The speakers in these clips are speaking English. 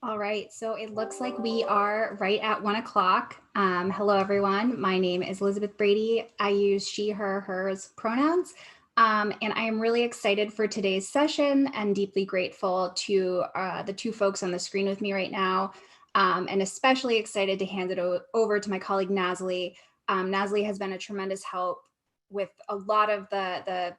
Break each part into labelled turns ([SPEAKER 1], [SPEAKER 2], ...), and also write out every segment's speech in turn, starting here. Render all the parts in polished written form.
[SPEAKER 1] All right, so it looks like we are right at 1 o'clock. Hello, everyone. My name is Elizabeth Brady. I use she, her, hers pronouns. And I am really excited for today's session and deeply grateful to the two folks on the screen with me right now. And especially excited to hand it over to my colleague, Nazely. Nazely has been a tremendous help with a lot of the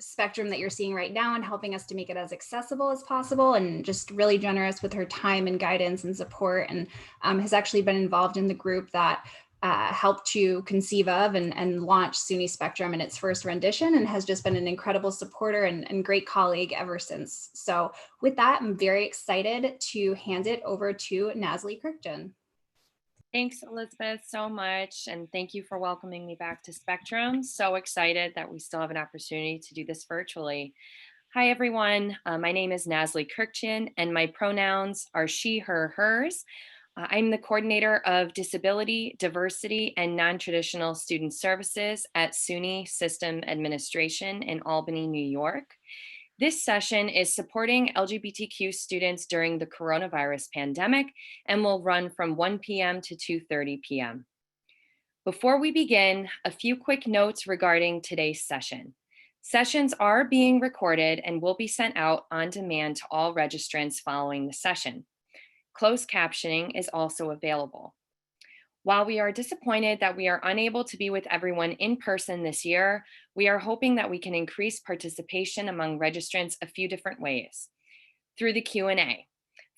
[SPEAKER 1] spectrum that you're seeing right now and helping us to make it as accessible as possible, and just really generous with her time and guidance and support, and has actually been involved in the group that helped to conceive of and launch SUNY Spectrum in its first rendition, and has just been an incredible supporter and great colleague ever since. So with that, I'm very excited to hand it over to Nazely Kurkjian.
[SPEAKER 2] Thanks, Elizabeth, so much. And thank you for welcoming me back to Spectrum. So excited that we still have an opportunity to do this virtually. Hi, everyone. My name is Nazely Kurkjian, and my pronouns are she, her, hers. I'm the coordinator of Disability, Diversity, and Non-Traditional Student Services at SUNY System Administration in Albany, New York. This session is supporting LGBTQ students during the coronavirus pandemic and will run from 1 p.m. to 2:30 p.m. Before we begin, a few quick notes regarding today's session. Sessions are being recorded and will be sent out on demand to all registrants following the session. Closed captioning is also available. While we are disappointed that we are unable to be with everyone in person this year, we are hoping that we can increase participation among registrants a few different ways. Through the Q&A.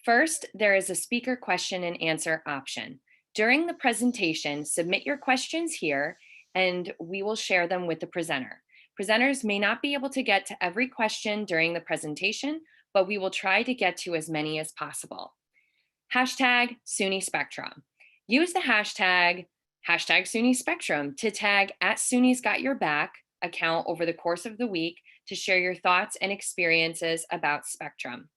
[SPEAKER 2] First, there is a speaker question and answer option. During the presentation, submit your questions here and we will share them with the presenter. Presenters may not be able to get to every question during the presentation, but we will try to get to as many as possible. Hashtag SUNY Spectrum. Use the hashtag SUNY Spectrum to tag at SUNY's Got Your Back account over the course of the week to share your thoughts and experiences about Spectrum.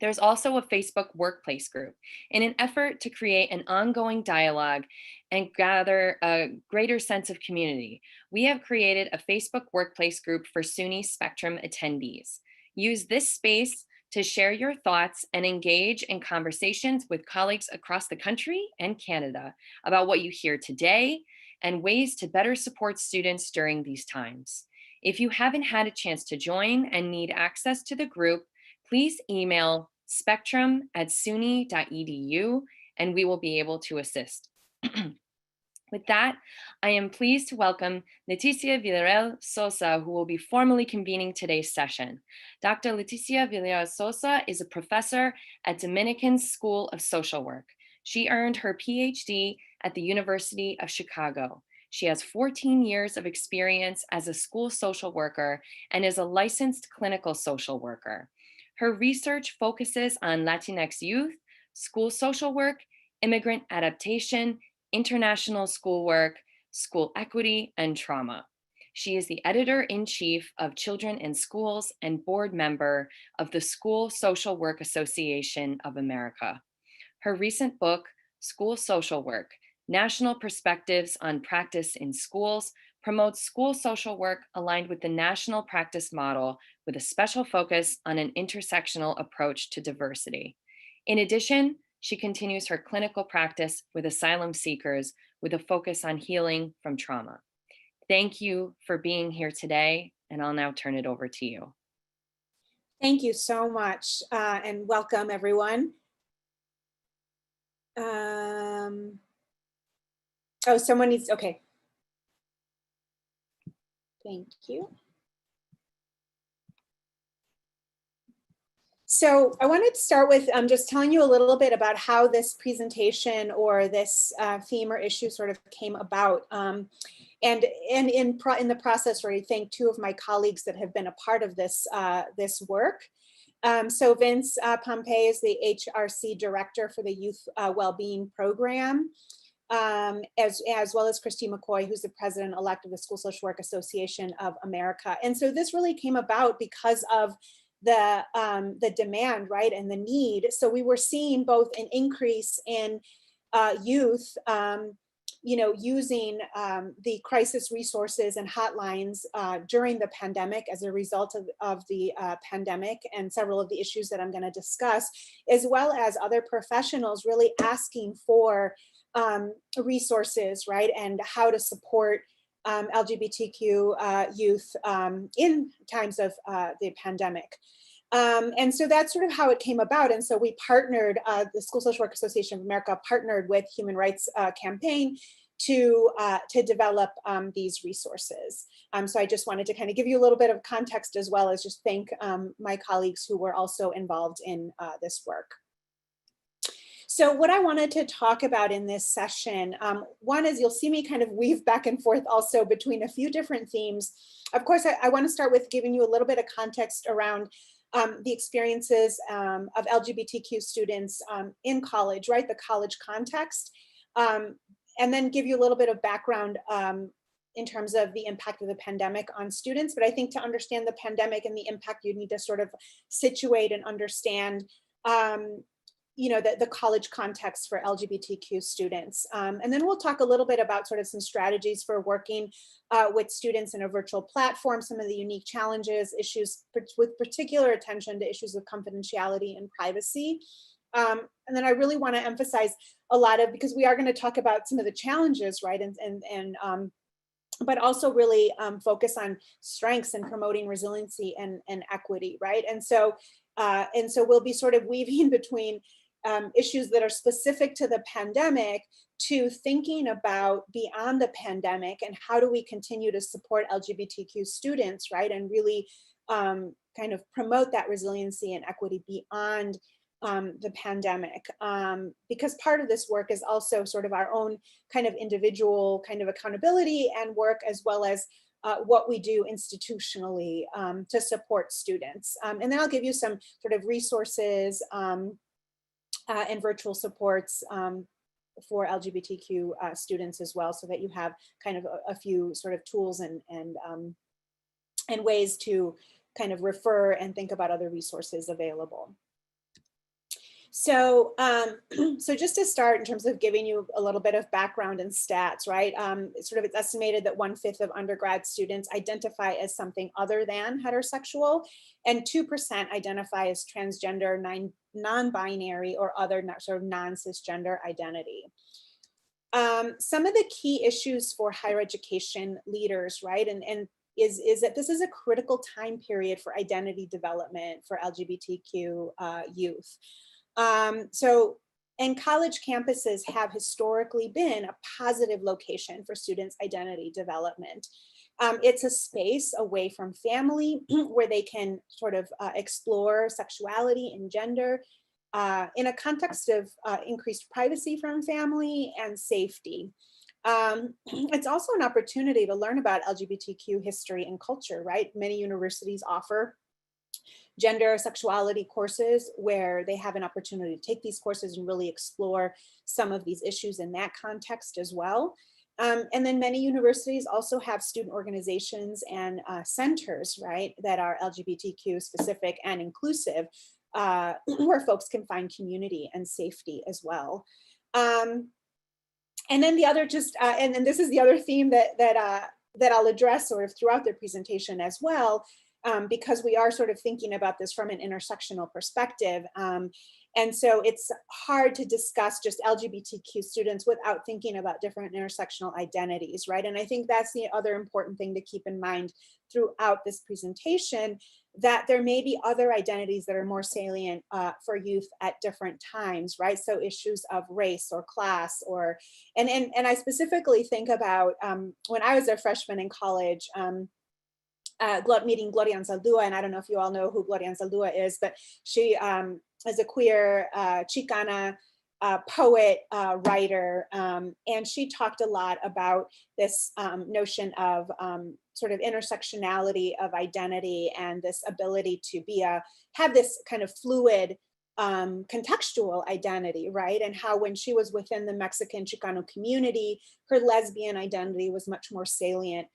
[SPEAKER 2] There's also a Facebook workplace group in an effort to create an ongoing dialogue and gather a greater sense of community. We have created a Facebook workplace group for SUNY Spectrum attendees. Use this space to share your thoughts and engage in conversations with colleagues across the country and Canada about what you hear today and ways to better support students during these times. If you haven't had a chance to join and need access to the group, please email spectrum@suny.edu and we will be able to assist. With that, I am pleased to welcome Leticia Villarreal Sosa, who will be formally convening today's session. Dr. Leticia Villarreal Sosa is a professor at Dominican School of Social Work. She earned her PhD at the University of Chicago. She has 14 years of experience as a school social worker and is a licensed clinical social worker. Her research focuses on Latinx youth, school social work, immigrant adaptation, international schoolwork, school equity, and trauma. She is the editor-in-chief of Children in Schools and board member of the School Social Work Association of America. Her recent book, School Social Work, National Perspectives on Practice in Schools, promotes school social work aligned with the national practice model with a special focus on an intersectional approach to diversity. In addition, she continues her clinical practice with asylum seekers with a focus on healing from trauma. Thank you for being here today, and I'll now turn it over to you.
[SPEAKER 3] Thank you so much, and welcome everyone. Oh, someone needs, okay. Thank you. So I wanted to start with just telling you a little bit about how this presentation or this theme or issue sort of came about. And in the process, I thank two of my colleagues that have been a part of this, this work. So Vince Pompey is the HRC director for the Youth Wellbeing Program, as well as Christy McCoy, who's the president-elect of the School Social Work Association of America. And so this really came about because of the demand, right, and the need. So we were seeing both an increase in youth using the crisis resources and hotlines during the pandemic as a result of the pandemic and several of the issues that I'm going to discuss, as well as other professionals really asking for resources, right, and how to support LGBTQ youth in times of the pandemic. And so that's sort of how it came about. And so we partnered, the School Social Work Association of America partnered with Human Rights Campaign to develop these resources. So I just wanted to kind of give you a little bit of context, as well as just thank my colleagues who were also involved in this work. So what I wanted to talk about in this session, one is you'll see me kind of weave back and forth also between a few different themes. Of course, I want to start with giving you a little bit of context around the experiences of LGBTQ students in college, right? The college context, and then give you a little bit of background in terms of the impact of the pandemic on students. But I think to understand the pandemic and the impact, you need to sort of situate and understand the college context for LGBTQ students. And then we'll talk a little bit about sort of some strategies for working with students in a virtual platform, some of the unique challenges, issues with particular attention to issues of confidentiality and privacy. And then I really want to emphasize a lot of, because we are going to talk about some of the challenges, right? But also really focus on strengths and promoting resiliency and equity, right? And so we'll be sort of weaving between issues that are specific to the pandemic to thinking about beyond the pandemic and how do we continue to support LGBTQ students, right? And really kind of promote that resiliency and equity beyond the pandemic, because part of this work is also sort of our own kind of individual kind of accountability and work, as well as what we do institutionally to support students. And then I'll give you some sort of resources and virtual supports for LGBTQ students as well, so that you have kind of a few sort of tools and ways to kind of refer and think about other resources available. So, so just to start, in terms of giving you a little bit of background and stats, right? It's estimated that 1/5 of undergrad students identify as something other than heterosexual, and 2% identify as transgender, non-binary, or other sort of non-cisgender identity. Some of the key issues for higher education leaders, right? Is that this is a critical time period for identity development for LGBTQ youth. And college campuses have historically been a positive location for students' identity development. It's a space away from family where they can sort of explore sexuality and gender in a context of increased privacy from family and safety. It's also an opportunity to learn about LGBTQ history and culture, right? Many universities offer gender sexuality courses where they have an opportunity to take these courses and really explore some of these issues in that context as well. And then many universities also have student organizations and centers, right, that are LGBTQ specific and inclusive, where folks can find community and safety as well. And then the other and this is the other theme that I'll address sort of throughout the presentation as well, because we are sort of thinking about this from an intersectional perspective. And so it's hard to discuss just LGBTQ students without thinking about different intersectional identities, right? And I think that's the other important thing to keep in mind throughout this presentation, that there may be other identities that are more salient for youth at different times, right? So issues of race or class, or, and I specifically think about when I was a freshman in college, meeting Gloria Anzaldúa, and I don't know if you all know who Gloria Anzaldúa is, but she is a queer Chicana poet, writer, and she talked a lot about this notion of sort of intersectionality of identity and this ability to have this kind of fluid contextual identity, right? And how when she was within the Mexican Chicano community, her lesbian identity was much more salient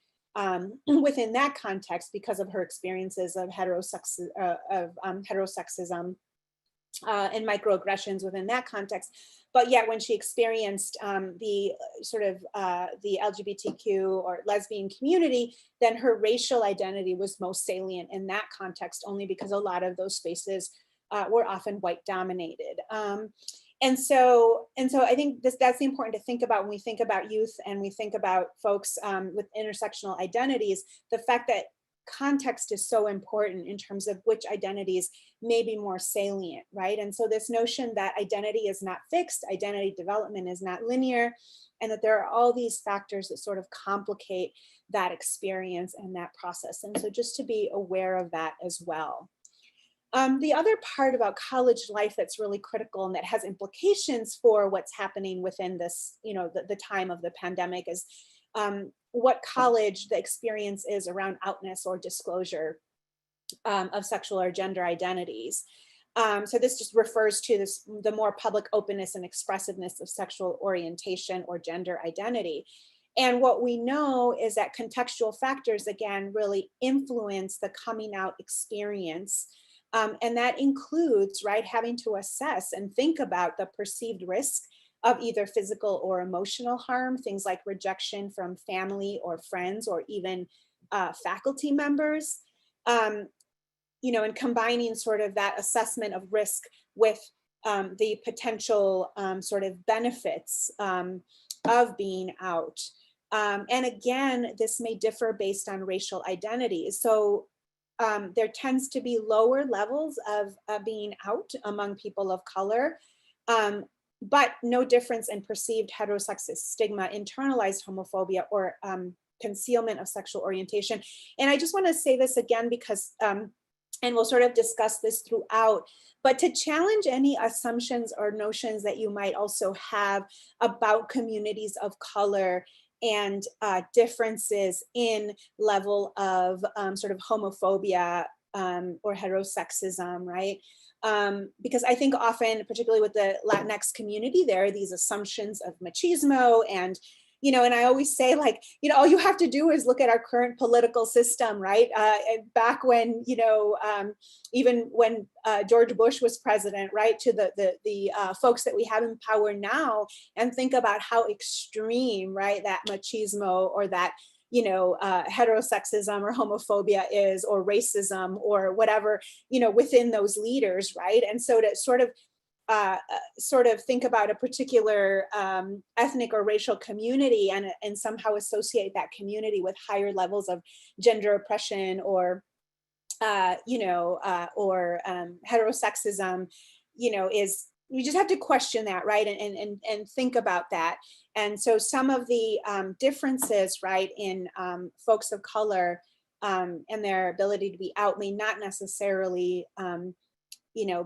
[SPEAKER 3] within that context because of her experiences of heterosexism and microaggressions within that context. But yet when she experienced the sort of the LGBTQ or lesbian community, then her racial identity was most salient in that context, only because a lot of those spaces were often white dominated. And so I think that's important to think about when we think about youth and we think about folks with intersectional identities, the fact that context is so important in terms of which identities may be more salient, right? And so this notion that identity is not fixed, identity development is not linear, and that there are all these factors that sort of complicate that experience and that process. And so just to be aware of that as well. The other part about college life that's really critical and that has implications for what's happening within this, the time of the pandemic is what college the experience is around outness or disclosure of sexual or gender identities. So this just refers to the more public openness and expressiveness of sexual orientation or gender identity. And what we know is that contextual factors, again, really influence the coming out experience. And that includes, right, having to assess and think about the perceived risk of either physical or emotional harm, things like rejection from family or friends or even faculty members, and combining sort of that assessment of risk with the potential sort of benefits of being out. And again, this may differ based on racial identities. So there tends to be lower levels of being out among people of color, but no difference in perceived heterosexist stigma, internalized homophobia, or concealment of sexual orientation. And I just want to say this again because, and we'll sort of discuss this throughout, but to challenge any assumptions or notions that you might also have about communities of color and differences in level of sort of homophobia or heterosexism, right? Because I think often, particularly with the Latinx community, there are these assumptions of machismo and, and I always say like, all you have to do is look at our current political system, right? And back when, even when George Bush was president, right? To the folks that we have in power now, and think about how extreme, right? That machismo or that, heterosexism or homophobia is, or racism or whatever, within those leaders, right? And so to sort of think about a particular ethnic or racial community and somehow associate that community with higher levels of gender oppression or heterosexism, is, we just have to question that, right? And think about that. And so some of the differences, right, in folks of color and their ability to be out may not necessarily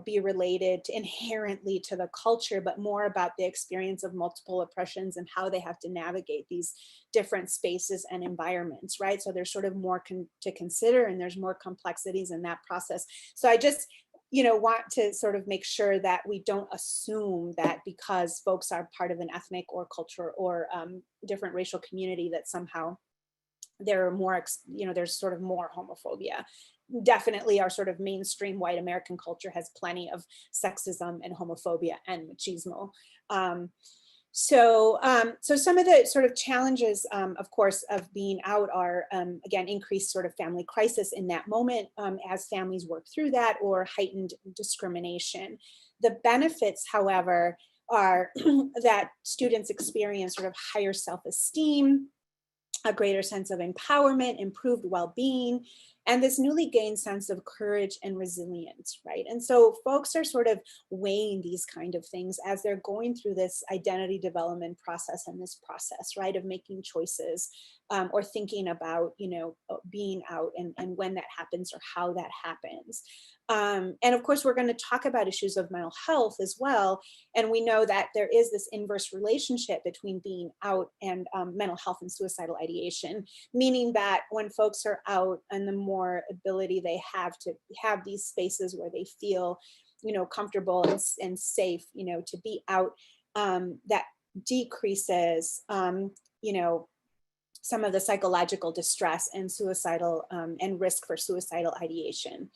[SPEAKER 3] be related inherently to the culture, but more about the experience of multiple oppressions and how they have to navigate these different spaces and environments, right? So there's sort of more to consider, and there's more complexities in that process. So I just, want to sort of make sure that we don't assume that because folks are part of an ethnic or culture or different racial community that somehow there are more, there's sort of more homophobia. Definitely our sort of mainstream white American culture has plenty of sexism and homophobia and machismo. So some of the sort of challenges, of course, of being out are, again, increased sort of family crisis in that moment as families work through that, or heightened discrimination. The benefits, however, are that students experience sort of higher self-esteem, a greater sense of empowerment, improved well-being, and this newly gained sense of courage and resilience, right? And so folks are sort of weighing these kind of things as they're going through this identity development process and this process, right, of making choices or thinking about, being out and when that happens or how that happens. And of course, we're going to talk about issues of mental health as well. And we know that there is this inverse relationship between being out and mental health and suicidal ideation, meaning that when folks are out and the more ability they have to have these spaces where they feel, comfortable and safe, to be out, that decreases, some of the psychological distress and suicidal and risk for suicidal ideation.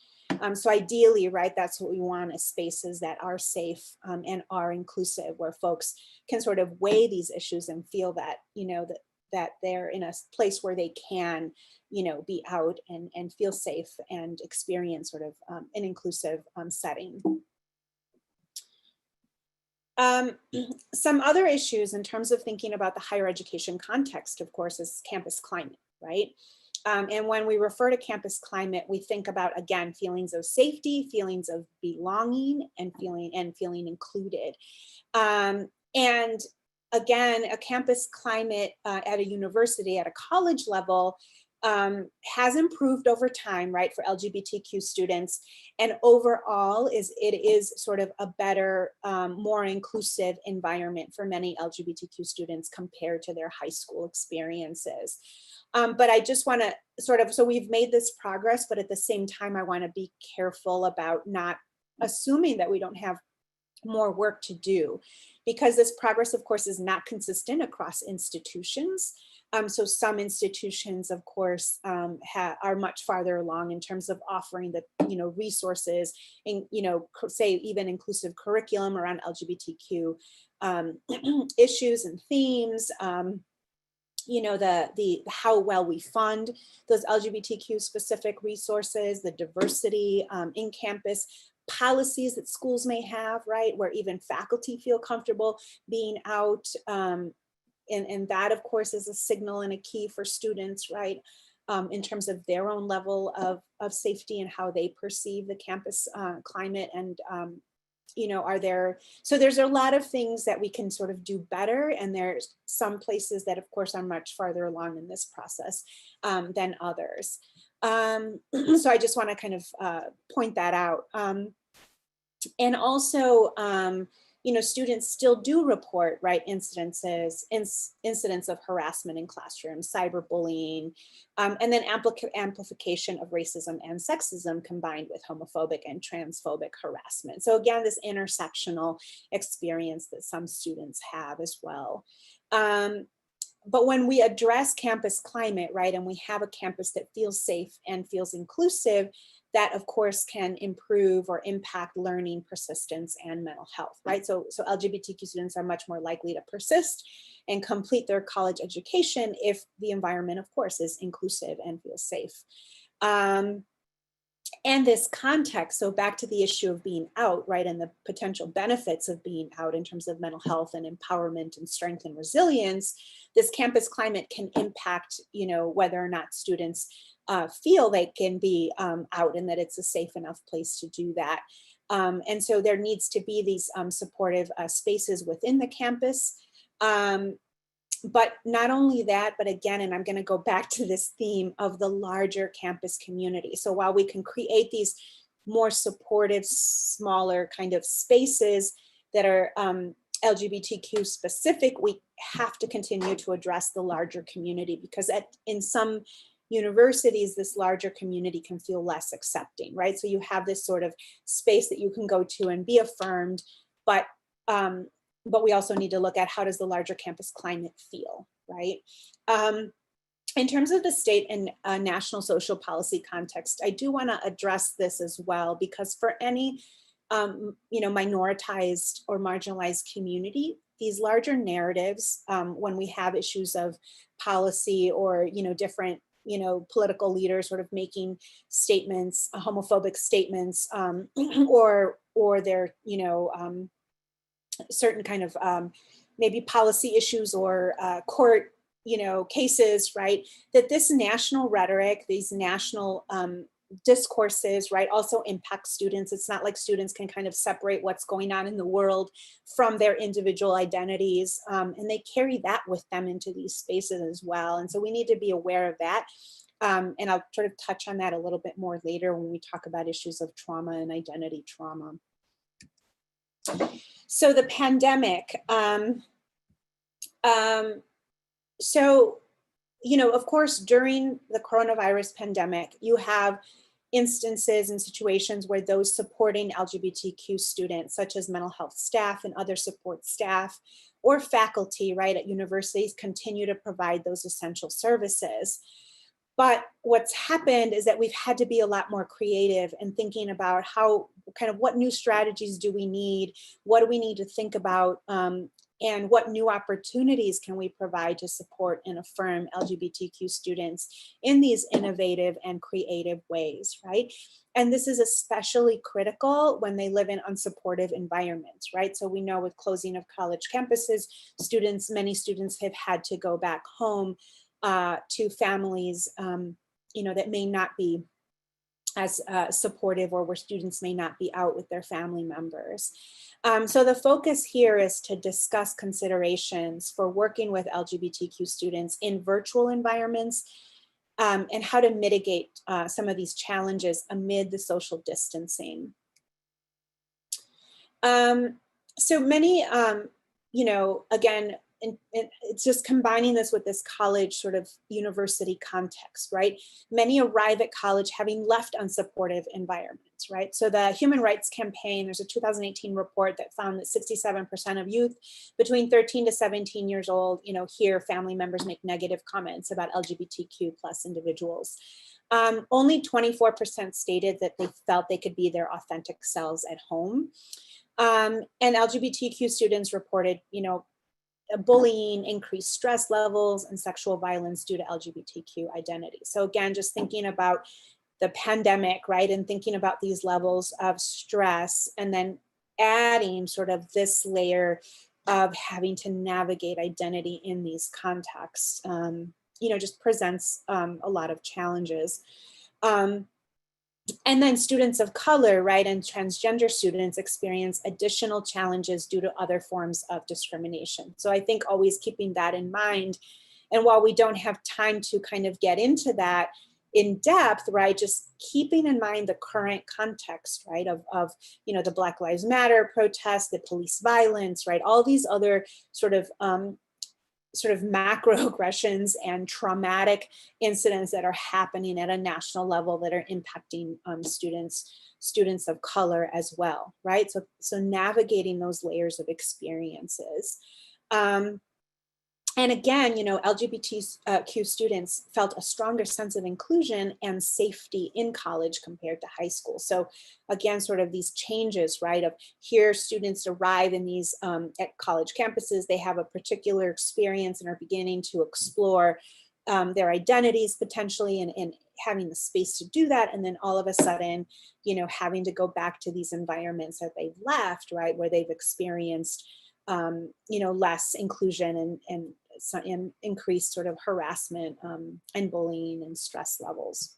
[SPEAKER 3] So ideally, right, that's what we want, is spaces that are safe and are inclusive, where folks can sort of weigh these issues and feel that, that they're in a place where they can, be out and feel safe and experience sort of an inclusive setting. Some other issues in terms of thinking about the higher education context, of course, is campus climate, right? And when we refer to campus climate, we think about, again, feelings of safety, feelings of belonging, and feeling included. And again, a campus climate at a university, at a college level, has improved over time, right, for LGBTQ students. And overall, it is sort of a better, more inclusive environment for many LGBTQ students compared to their high school experiences. But I just want to so we've made this progress, but at the same time, I want to be careful about not assuming that we don't have more work to do, because this progress, of course, is not consistent across institutions. So some institutions, of course, are much farther along in terms of offering the resources and say even inclusive curriculum around LGBTQ issues and themes. The how well we fund those LGBTQ specific resources, the diversity in campus, policies that schools may have, right, where even faculty feel comfortable being out. And that, of course, is a signal and a key for students, right, in terms of their own level of safety and how they perceive the campus climate. And so there's a lot of things that we can sort of do better, and there's some places that, of course, are much farther along in this process than others. So I just want to kind of point that out. And also, students still do report, right, incidents of harassment in classrooms, cyberbullying, and then amplification of racism and sexism combined with homophobic and transphobic harassment. So again, this intersectional experience that some students have as well. But when we address campus climate, right, and we have a campus that feels safe and feels inclusive, that of course can improve or impact learning, persistence, and mental health, right? So LGBTQ students are much more likely to persist and complete their college education if the environment, of course, is inclusive and feels safe. And this context, so back to the issue of being out, right, and the potential benefits of being out in terms of mental health and empowerment and strength and resilience, this campus climate can impact, whether or not students feel they can be out and that it's a safe enough place to do that. And so there needs to be these supportive spaces within the campus. But not only that, but again, and I'm going to go back to this theme of the larger campus community. So while we can create these more supportive, smaller kind of spaces that are LGBTQ specific, we have to continue to address the larger community, because in some universities, this larger community can feel less accepting, right? So you have this sort of space that you can go to and be affirmed, but we also need to look at how does the larger campus climate feel, right? In terms of the state and national social policy context, I do want to address this as well, because for any minoritized or marginalized community, these larger narratives, when we have issues of policy or different political leaders sort of making statements, homophobic statements, or their certain kind of maybe policy issues or court cases, right, that this national rhetoric, these national discourses, right, also impact students. It's not like students can kind of separate what's going on in the world from their individual identities, and they carry that with them into these spaces as well. And so we need to be aware of that. And I'll sort of touch on that a little bit more later when we talk about issues of trauma and identity trauma. So the pandemic, of course, during the coronavirus pandemic, you have instances and situations where those supporting LGBTQ students, such as mental health staff and other support staff or faculty, right, at universities, continue to provide those essential services. But what's happened is that we've had to be a lot more creative and thinking about how, kind of what new strategies do we need? What do we need to think about? And what new opportunities can we provide to support and affirm LGBTQ students in these innovative and creative ways, right? And this is especially critical when they live in unsupportive environments, right? So we know with closing of college campuses, many students have had to go back home to families, that may not be as supportive, or where students may not be out with their family members. So the focus here is to discuss considerations for working with LGBTQ students in virtual environments, and how to mitigate some of these challenges amid the social distancing. So many, again, and it's just combining this with this college sort of university context, right? Many arrive at college having left unsupportive environments, right? So the Human Rights Campaign, there's a 2018 report that found that 67% of youth between 13 to 17 years old, hear family members make negative comments about LGBTQ plus individuals. Only 24% stated that they felt they could be their authentic selves at home. And LGBTQ students reported, bullying, increased stress levels, and sexual violence due to LGBTQ identity. So again, just thinking about the pandemic, right? And thinking about these levels of stress, and then adding sort of this layer of having to navigate identity in these contexts, just presents a lot of challenges. And then students of color, right, and transgender students experience additional challenges due to other forms of discrimination. So I think always keeping that in mind. And while we don't have time to kind of get into that in depth, right, just keeping in mind the current context, right, of the Black Lives Matter protests, the police violence, right, all these other sort of macroaggressions and traumatic incidents that are happening at a national level that are impacting students of color as well, right? So navigating those layers of experiences. And again, LGBTQ students felt a stronger sense of inclusion and safety in college compared to high school. So again, sort of these changes, right, of here students arrive in these at college campuses, they have a particular experience and are beginning to explore their identities potentially, and having the space to do that. And then all of a sudden, having to go back to these environments that they've left, right, where they've experienced less inclusion and increased sort of harassment and bullying and stress levels.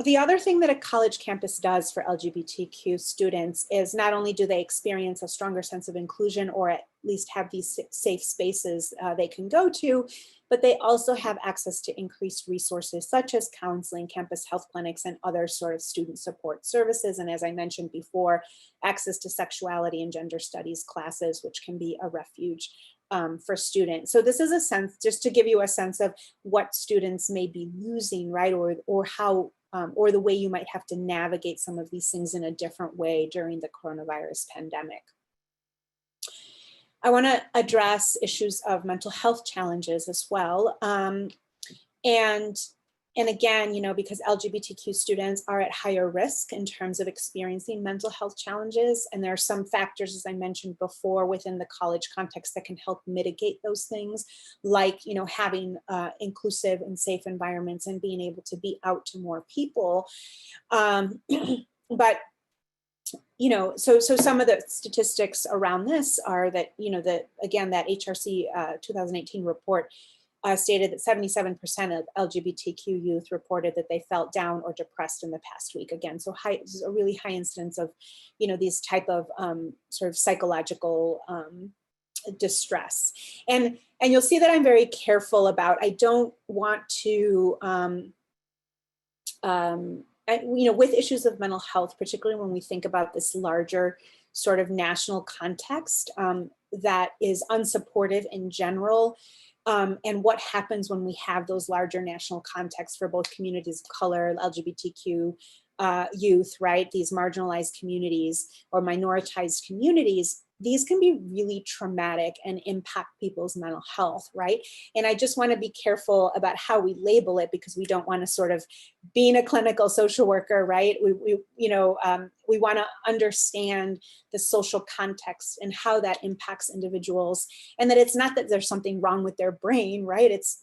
[SPEAKER 3] The other thing that a college campus does for LGBTQ students is not only do they experience a stronger sense of inclusion, or at least have these safe spaces they can go to, but they also have access to increased resources such as counseling, campus health clinics, and other sort of student support services. And as I mentioned before, access to sexuality and gender studies classes, which can be a refuge for students. So this is a sense, just to give you a sense of what students may be losing, right? Or how, or the way you might have to navigate some of these things in a different way during the coronavirus pandemic. I want to address issues of mental health challenges as well. And again, because LGBTQ students are at higher risk in terms of experiencing mental health challenges. And there are some factors, as I mentioned before, within the college context that can help mitigate those things, like, having inclusive and safe environments and being able to be out to more people. But so some of the statistics around this are that, again, that HRC 2018 report stated that 77% of LGBTQ youth reported that they felt down or depressed in the past week. Again, so this is a really high incidence of, these type of sort of psychological distress. And you'll see that I'm very careful about, I don't want to, with issues of mental health, particularly when we think about this larger sort of national context that is unsupportive in general, and what happens when we have those larger national contexts for both communities of color, LGBTQ youth, right? These marginalized communities or minoritized communities, these can be really traumatic and impact people's mental health, right? And I just want to be careful about how we label it, because we don't want to sort of, being a clinical social worker, right? We want to understand the social context and how that impacts individuals, and that it's not that there's something wrong with their brain, right? It's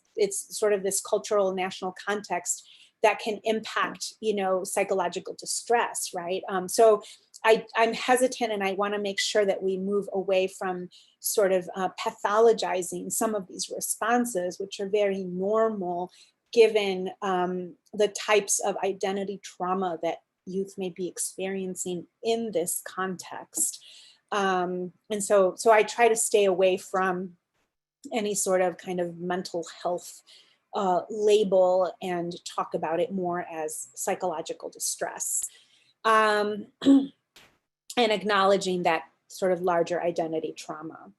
[SPEAKER 3] sort of this cultural national context that can impact, psychological distress, right? So I'm hesitant, and I want to make sure that we move away from sort of pathologizing some of these responses, which are very normal given the types of identity trauma that youth may be experiencing in this context. And so I try to stay away from any sort of kind of mental health label and talk about it more as psychological distress. And acknowledging that sort of larger identity trauma.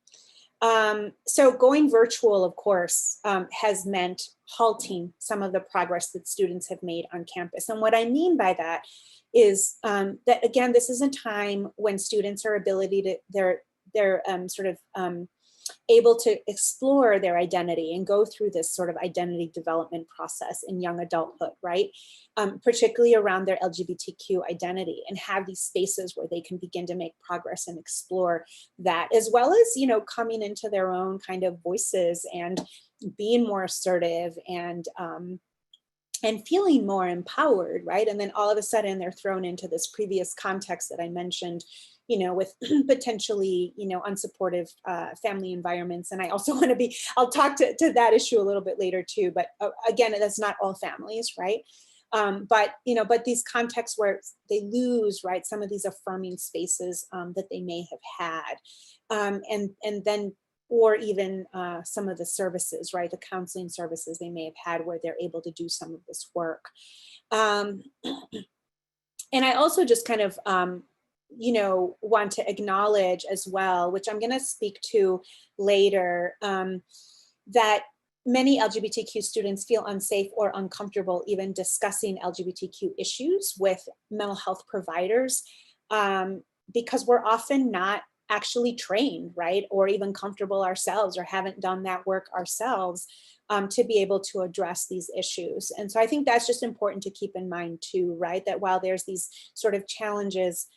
[SPEAKER 3] So going virtual, of course, has meant halting some of the progress that students have made on campus. And what I mean by that is that, again, this is a time when students are able to explore their identity and go through this sort of identity development process in young adulthood, right? Particularly around their LGBTQ identity, and have these spaces where they can begin to make progress and explore that, as well as, coming into their own kind of voices and being more assertive and feeling more empowered, right? And then all of a sudden they're thrown into this previous context that I mentioned, with potentially, unsupportive family environments. And I also want to I'll talk to that issue a little bit later too, but again, that's not all families, right? But these contexts where they lose, right, some of these affirming spaces that they may have had, and then, or even some of the services, right, the counseling services they may have had where they're able to do some of this work. And I also just kind of, want to acknowledge as well, which I'm going to speak to later, that many LGBTQ students feel unsafe or uncomfortable even discussing LGBTQ issues with mental health providers, because we're often not actually trained, right, or even comfortable ourselves, or haven't done that work ourselves to be able to address these issues. And so I think that's just important to keep in mind too, right, that while there's these sort of challenges,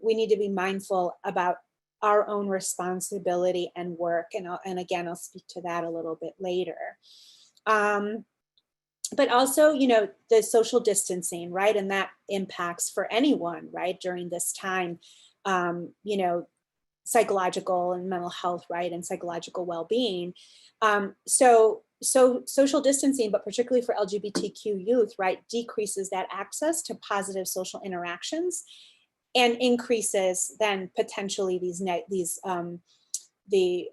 [SPEAKER 3] we need to be mindful about our own responsibility and work. And again, I'll speak to that a little bit later. But also, the social distancing, right? And that impacts for anyone, right, during this time, psychological and mental health, right, and psychological well-being. So social distancing, but particularly for LGBTQ youth, right, decreases that access to positive social interactions, and increases then potentially the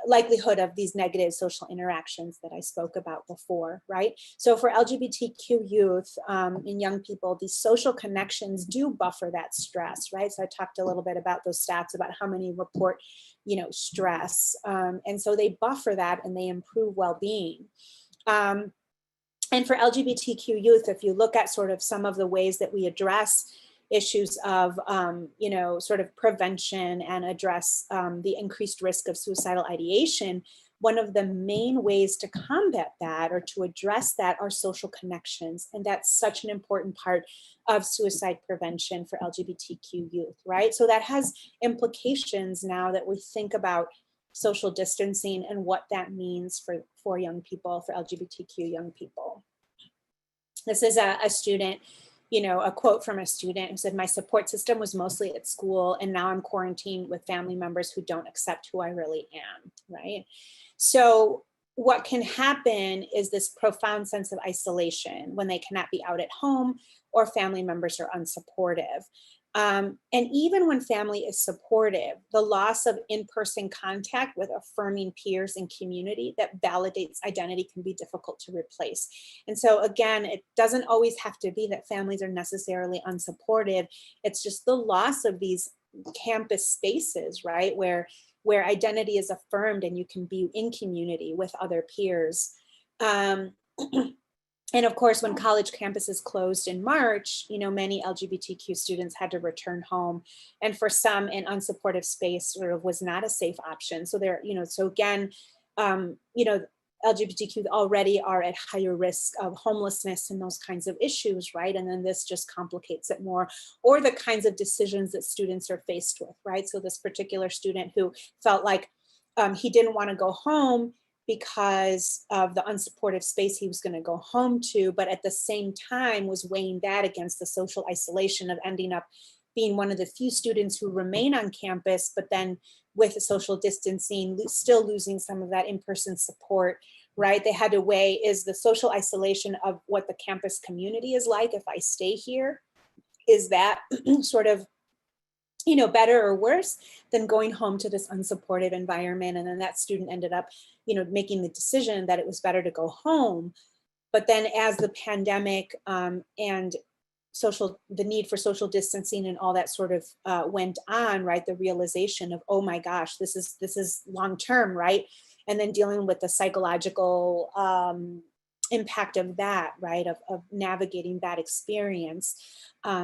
[SPEAKER 3] likelihood of these negative social interactions that I spoke about before, right? So for LGBTQ youth and young people, these social connections do buffer that stress, right? So I talked a little bit about those stats about how many report, stress. And so they buffer that and they improve well-being. And for LGBTQ youth, if you look at sort of some of the ways that we address issues of, sort of prevention and address the increased risk of suicidal ideation, one of the main ways to combat that or to address that are social connections. And that's such an important part of suicide prevention for LGBTQ youth, right? So that has implications now that we think about social distancing and what that means for young people, for LGBTQ young people. This is a student, a quote from a student who said, "My support system was mostly at school, and now I'm quarantined with family members who don't accept who I really am," right? So what can happen is this profound sense of isolation when they cannot be out at home or family members are unsupportive. And even when family is supportive, the loss of in-person contact with affirming peers and community that validates identity can be difficult to replace. And so again, it doesn't always have to be that families are necessarily unsupportive. It's just the loss of these campus spaces, right? Where identity is affirmed and you can be in community with other peers. And of course, when college campuses closed in March, many LGBTQ students had to return home. And for some, an unsupportive space sort of was not a safe option. So so again, LGBTQ already are at higher risk of homelessness and those kinds of issues, right? And then this just complicates it more, or the kinds of decisions that students are faced with, right? So this particular student who felt like he didn't want to go home because of the unsupportive space he was going to go home to, but at the same time was weighing that against the social isolation of ending up being one of the few students who remain on campus, but then with the social distancing, still losing some of that in-person support, right? They had to weigh, is the social isolation of what the campus community is like if I stay here? Is that sort of better or worse than going home to this unsupportive environment? And then that student ended up, making the decision that it was better to go home. But then as the pandemic and the need for social distancing and all that sort of went on, right? The realization of, oh my gosh, this is long-term, right? And then dealing with the psychological impact of that, right? Of navigating that experience.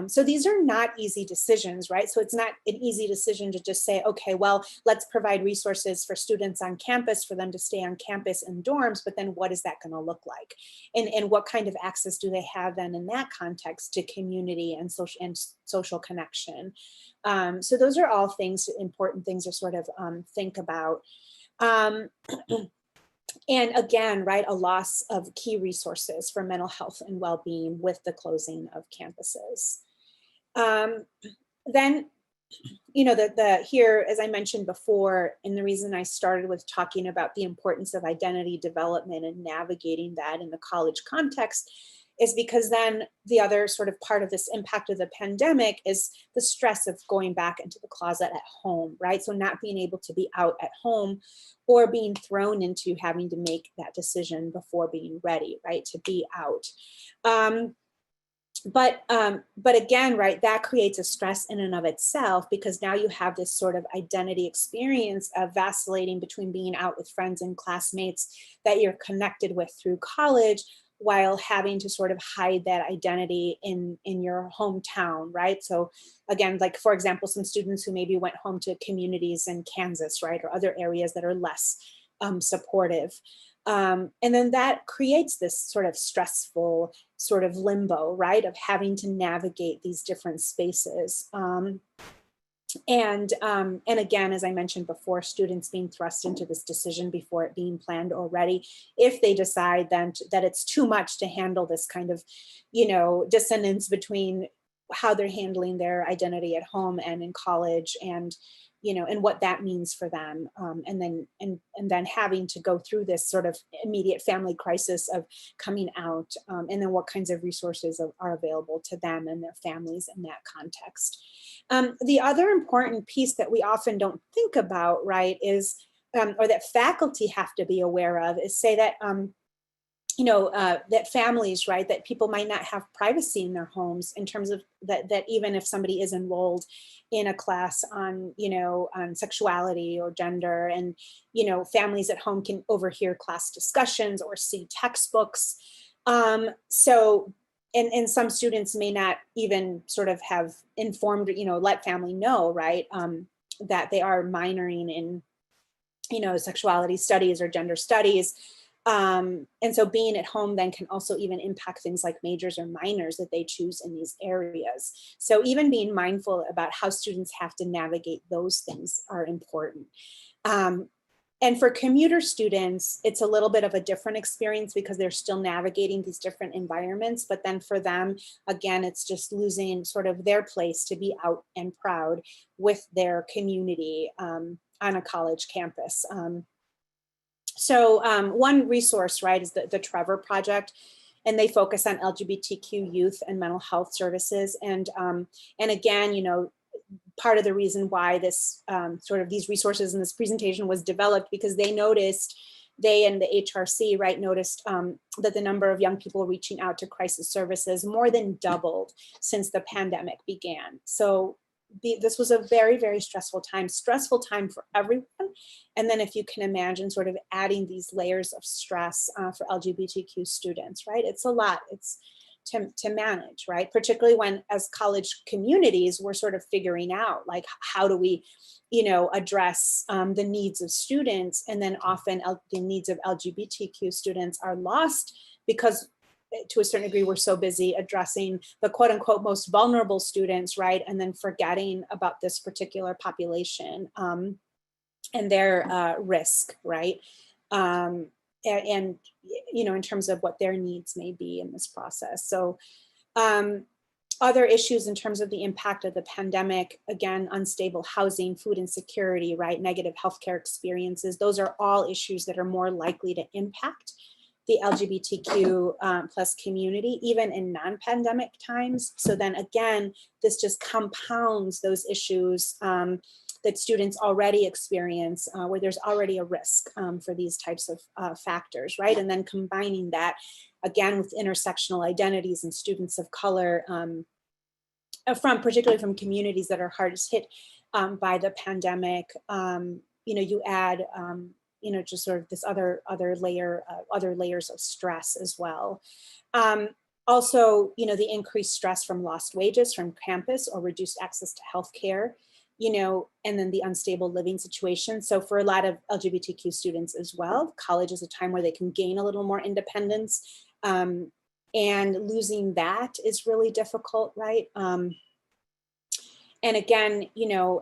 [SPEAKER 3] So these are not easy decisions, right? So it's not an easy decision to just say, okay, well, let's provide resources for students on campus for them to stay on campus in dorms, but then what is that going to look like? And what kind of access do they have then in that context to community and social connection? So those are all important things to sort of think about. And again, right, a loss of key resources for mental health and well-being with the closing of campuses. Then, here, as I mentioned before, and the reason I started with talking about the importance of identity development and navigating that in the college context is because then the other sort of part of this impact of the pandemic is the stress of going back into the closet at home, right? So not being able to be out at home or being thrown into having to make that decision before being ready, right, to be out. But again, right, that creates a stress in and of itself, because now you have this sort of identity experience of vacillating between being out with friends and classmates that you're connected with through college, while having to sort of hide that identity in your hometown, right? So again, like for example, some students who maybe went home to communities in Kansas, right, or other areas that are less supportive. And then that creates this sort of stressful sort of limbo, right, of having to navigate these different spaces. And again, as I mentioned before, students being thrust into this decision before it being planned already, if they decide then that it's too much to handle this kind of, dissonance between how they're handling their identity at home and in college, and and what that means for them, and then having to go through this sort of immediate family crisis of coming out, and then what kinds of resources are available to them and their families in that context. The other important piece that we often don't think about, right, is, or that faculty have to be aware of, is say that, that families, right, that people might not have privacy in their homes, in terms of that even if somebody is enrolled in a class on, on sexuality or gender, and, families at home can overhear class discussions or see textbooks. And some students may not even sort of have informed, let family know, right, that they are minoring in, sexuality studies or gender studies. And so being at home then can also even impact things like majors or minors that they choose in these areas. So even being mindful about how students have to navigate those things are important. And for commuter students, it's a little bit of a different experience because they're still navigating these different environments. But then for them, again, it's just losing sort of their place to be out and proud with their community on a college campus. So one resource, right, is the Trevor Project, and they focus on LGBTQ youth and mental health services. And again, part of the reason why this sort of these resources in this presentation was developed, because they and the HRC, right, noticed that the number of young people reaching out to crisis services more than doubled since the pandemic began. So this was a very, very stressful time for everyone. And then if you can imagine sort of adding these layers of stress for LGBTQ students, right? It's a lot. It's to manage, right? Particularly when, as college communities, we're sort of figuring out, like, how do we, address the needs of students, and then often the needs of LGBTQ students are lost because, to a certain degree, we're so busy addressing the quote unquote most vulnerable students, right? And then forgetting about this particular population and their risk, right? And in terms of what their needs may be in this process. So other issues in terms of the impact of the pandemic, again, unstable housing, food insecurity, right? Negative healthcare experiences. Those are all issues that are more likely to impact the LGBTQ plus community, even in non-pandemic times. So then again, this just compounds those issues that students already experience, where there's already a risk for these types of factors, right? And then combining that again with intersectional identities and students of color, particularly from communities that are hardest hit by the pandemic. You add, just sort of this other layers of stress as well. Also, the increased stress from lost wages from campus or reduced access to healthcare, and then the unstable living situation. So for a lot of LGBTQ students as well, college is a time where they can gain a little more independence, and losing that is really difficult, right? And again,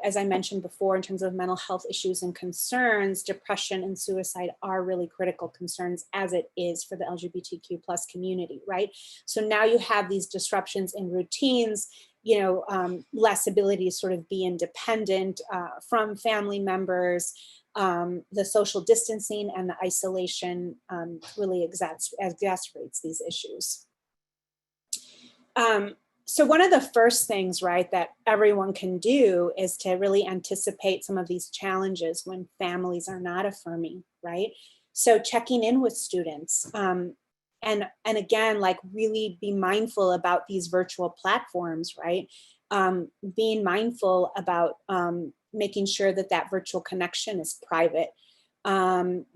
[SPEAKER 3] as I mentioned before, in terms of mental health issues and concerns, depression and suicide are really critical concerns, as it is for the LGBTQ plus community, right? So now you have these disruptions in routines, less ability to sort of be independent from family members, the social distancing and the isolation really exacerbates these issues. So one of the first things, right, that everyone can do is to really anticipate some of these challenges when families are not affirming, right? So checking in with students, and again, like, really be mindful about these virtual platforms, right? Being mindful about making sure that that virtual connection is private.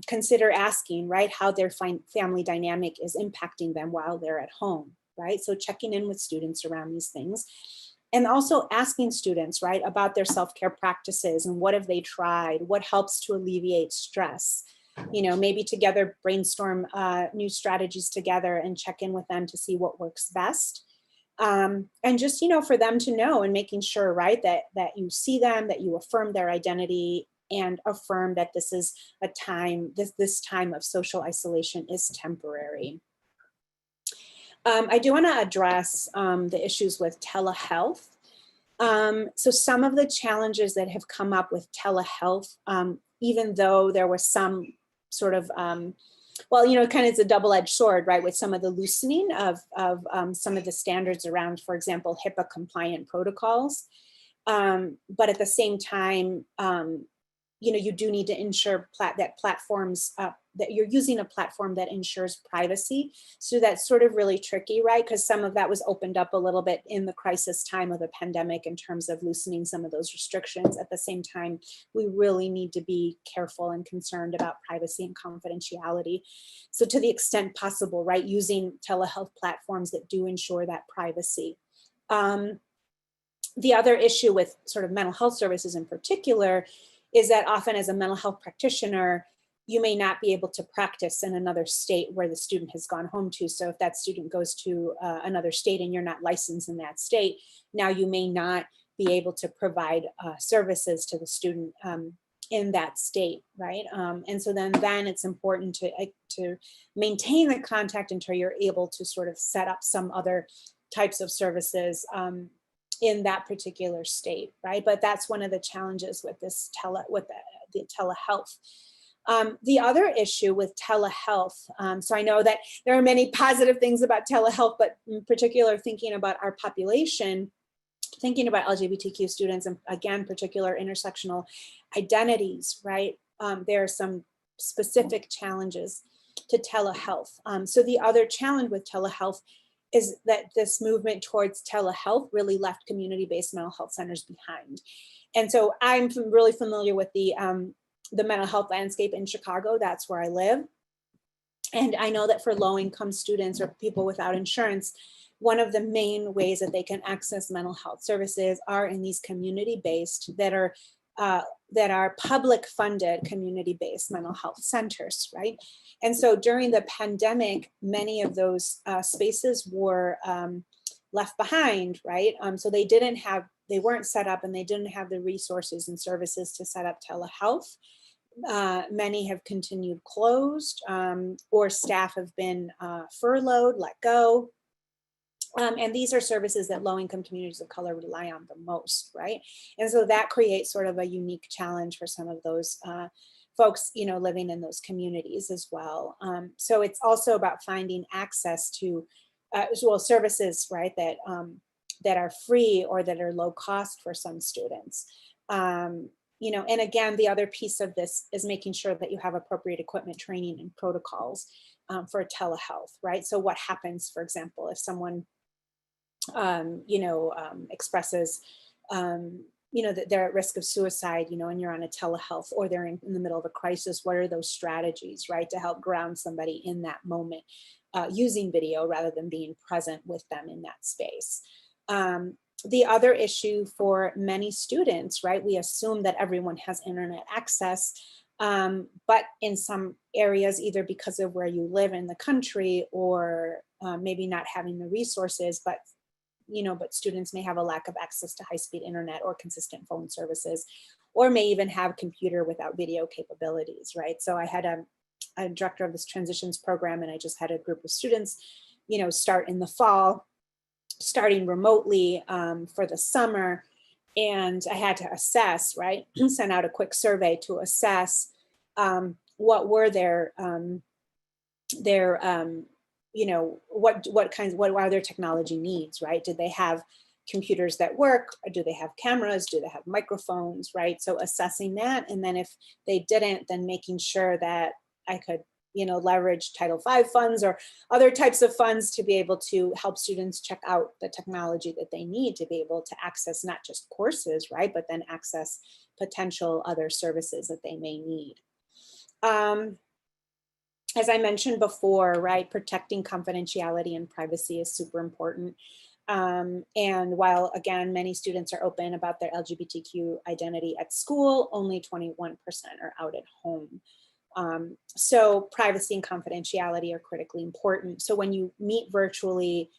[SPEAKER 3] Consider asking, right, how their family dynamic is impacting them while they're at home, right? So checking in with students around these things. And also asking students, right, about their self-care practices and what have they tried, what helps to alleviate stress. Maybe together brainstorm new strategies together and check in with them to see what works best. And just, for them to know, and making sure, right, that you see them, that you affirm their identity, and affirm that this is a time, this time of social isolation is temporary. I do want to address the issues with telehealth. So some of the challenges that have come up with telehealth, even though there was some sort of, kind of it's a double-edged sword, right, with some of the loosening of some of the standards around, for example, HIPAA compliant protocols. But at the same time, you do need to ensure that platforms, that you're using a platform that ensures privacy. So that's sort of really tricky, right? Because some of that was opened up a little bit in the crisis time of the pandemic in terms of loosening some of those restrictions. At the same time, we really need to be careful and concerned about privacy and confidentiality. So to the extent possible, right, using telehealth platforms that do ensure that privacy. The other issue with sort of mental health services in particular is that often as a mental health practitioner, you may not be able to practice in another state where the student has gone home to. So if that student goes to another state and you're not licensed in that state, now you may not be able to provide services to the student in that state, right? And so then it's important to maintain the contact until you're able to sort of set up some other types of services in that particular state, right? But that's one of the challenges with this the telehealth. The other issue with telehealth, so I know that there are many positive things about telehealth, but in particular thinking about our population, thinking about LGBTQ students, and again, particular intersectional identities, right? There are some specific challenges to telehealth. So the other challenge with telehealth is that this movement towards telehealth really left community-based mental health centers behind. And so I'm really familiar with the mental health landscape in Chicago. That's where I live. And I know that for low-income students or people without insurance, one of the main ways that they can access mental health services are in these community-based that are public-funded community-based mental health centers, right? And so during the pandemic, many of those spaces were left behind, right? So they weren't set up, and they didn't have the resources and services to set up telehealth. Many have continued closed, or staff have been furloughed, let go. And these are services that low-income communities of color rely on the most, right? And so that creates sort of a unique challenge for some of those folks, living in those communities as well. So it's also about finding access to, services, right, that are free or that are low cost for some students. And again, the other piece of this is making sure that you have appropriate equipment, training, and protocols for telehealth, right? So what happens, for example, if someone expresses, that they're at risk of suicide, and you're on a telehealth, or they're in the middle of a crisis, what are those strategies, right, to help ground somebody in that moment, using video rather than being present with them in that space. The other issue for many students, right, we assume that everyone has internet access, but in some areas, either because of where you live in the country or maybe not having the resources, but students may have a lack of access to high-speed internet or consistent phone services, or may even have computer without video capabilities, right? So I had a director of this transitions program, and I just had a group of students, start in the fall, starting remotely for the summer. And I had to assess, right, send out a quick survey to assess what were their what are their technology needs, right? Did they have computers that work, or do they have cameras? Do they have microphones, right? So assessing that, and then if they didn't, then making sure that I could, leverage Title V funds or other types of funds to be able to help students check out the technology that they need to be able to access not just courses, right, but then access potential other services that they may need. As I mentioned before, right, protecting confidentiality and privacy is super important. And while, again, many students are open about their LGBTQ identity at school, only 21% are out at home. So privacy and confidentiality are critically important. So when you meet virtually,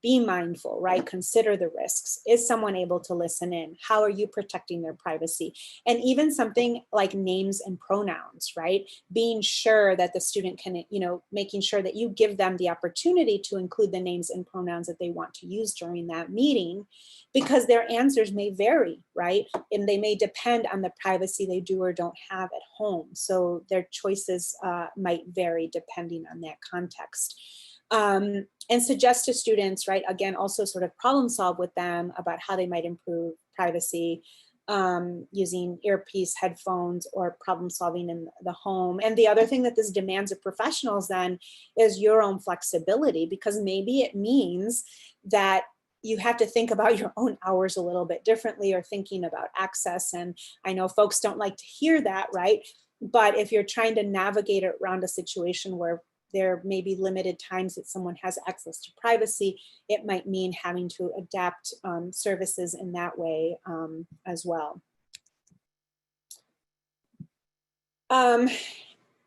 [SPEAKER 3] be mindful, right? Consider the risks. Is someone able to listen in? How are you protecting their privacy? And even something like names and pronouns, right? Being sure that the student can, making sure that you give them the opportunity to include the names and pronouns that they want to use during that meeting, because their answers may vary, right? And they may depend on the privacy they do or don't have at home. So their choices might vary depending on that context. And suggest to students, right, again, also sort of problem solve with them about how they might improve privacy using earpiece, headphones, or problem solving in the home. And the other thing that this demands of professionals then is your own flexibility, because maybe it means that you have to think about your own hours a little bit differently, or thinking about access. And I know folks don't like to hear that, right? But if you're trying to navigate around a situation where there may be limited times that someone has access to privacy, it might mean having to adapt services in that way as well. I'm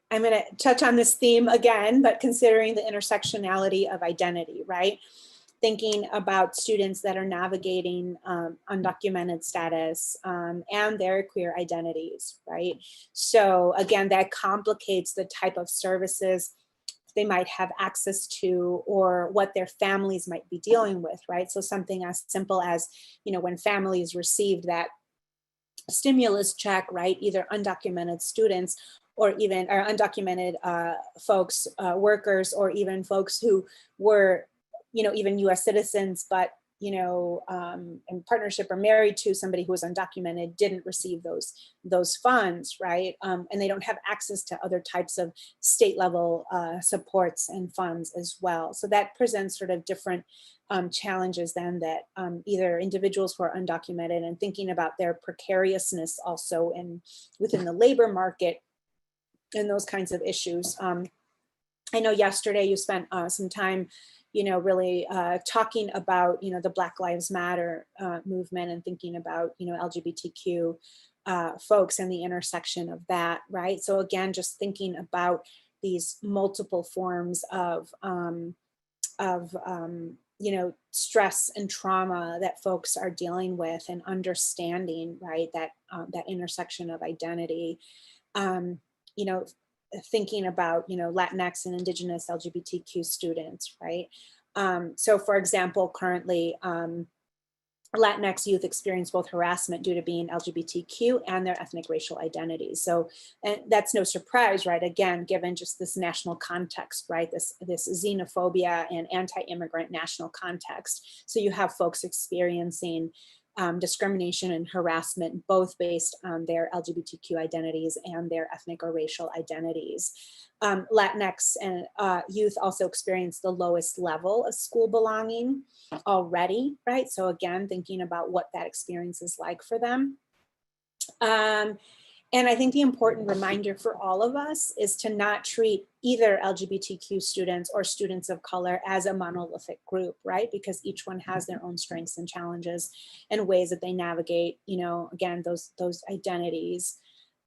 [SPEAKER 3] going to touch on this theme again, but considering the intersectionality of identity, right? Thinking about students that are navigating undocumented status and their queer identities, right? So again, that complicates the type of services they might have access to, or what their families might be dealing with, right? So something as simple as, when families received that stimulus check, right? Either undocumented students or even undocumented folks, workers, or even folks who were, even US citizens, but, in partnership or married to somebody who was undocumented didn't receive those funds, right? And they don't have access to other types of state level supports and funds as well. So that presents sort of different challenges then that either individuals who are undocumented and thinking about their precariousness also within the labor market and those kinds of issues. I know yesterday you spent some time really talking about, the Black Lives Matter movement and thinking about, LGBTQ folks and the intersection of that, right? So again, just thinking about these multiple forms of stress and trauma that folks are dealing with and understanding, right, that intersection of identity, thinking about, Latinx and Indigenous LGBTQ students, right? So for example, currently, Latinx youth experience both harassment due to being LGBTQ and their ethnic racial identities. So, and that's no surprise, right? Again, given just this national context, right? This xenophobia and anti-immigrant national context. So you have folks experiencing discrimination and harassment, both based on their LGBTQ identities and their ethnic or racial identities. Latinx and youth also experience the lowest level of school belonging already, right? So again, thinking about what that experience is like for them. And I think the important reminder for all of us is to not treat either LGBTQ students or students of color as a monolithic group, right? Because each one has their own strengths and challenges and ways that they navigate, again, those identities.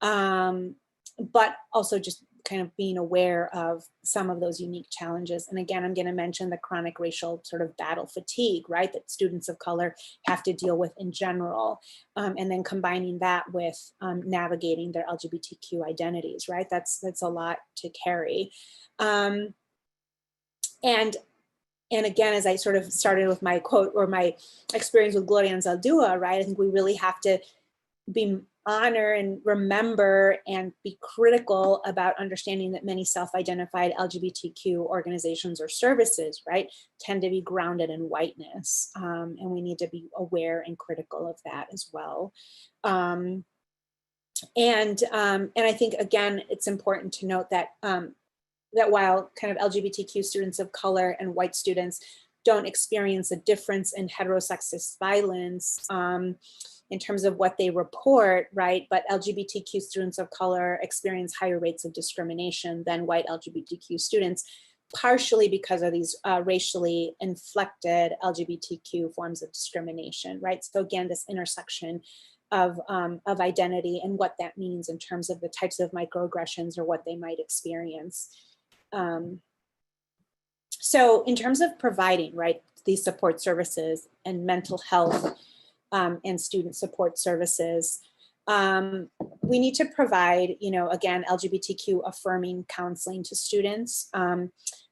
[SPEAKER 3] But also just kind of being aware of some of those unique challenges. And again, I'm going to mention the chronic racial sort of battle fatigue, right, that students of color have to deal with in general. And then combining that with navigating their LGBTQ identities, right? That's a lot to carry. And again, as I sort of started with my quote or my experience with Gloria Anzaldúa, right, I think we really have to honor and remember and be critical about understanding that many self-identified LGBTQ organizations or services, right, tend to be grounded in whiteness. And we need to be aware and critical of that as well. And I think, again, it's important to note that, that while kind of LGBTQ students of color and white students don't experience a difference in heterosexist violence, in terms of what they report, right? But LGBTQ students of color experience higher rates of discrimination than white LGBTQ students, partially because of these racially inflected LGBTQ forms of discrimination, right? So again, this intersection of identity and what that means in terms of the types of microaggressions or what they might experience. So in terms of providing, right, these support services and mental health and student support services, we need to provide, again, LGBTQ affirming counseling to students,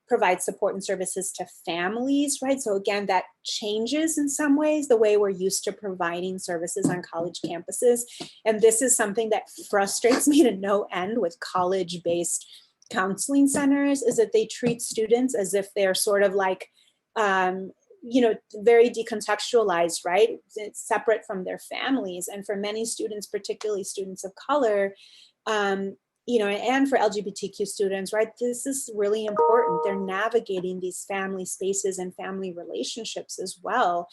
[SPEAKER 3] provide support and services to families, right? So again, that changes in some ways the way we're used to providing services on college campuses. And this is something that frustrates me to no end with college-based counseling centers, is that they treat students as if they're sort of like, very decontextualized, right? It's separate from their families. And for many students, particularly students of color, and for LGBTQ students, right, this is really important. They're navigating these family spaces and family relationships as well.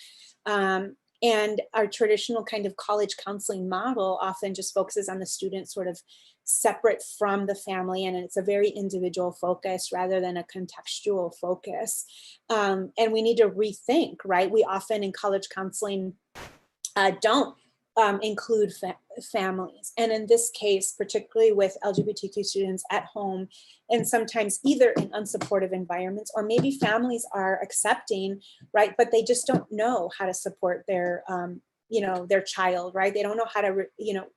[SPEAKER 3] And our traditional kind of college counseling model often just focuses on the student sort of separate from the family, and it's a very individual focus rather than a contextual focus. And we need to rethink, right? We often in college counseling don't include families. And in this case, particularly with LGBTQ students at home, and sometimes either in unsupportive environments, or maybe families are accepting, right, but they just don't know how to support their their child, right? They don't know how to,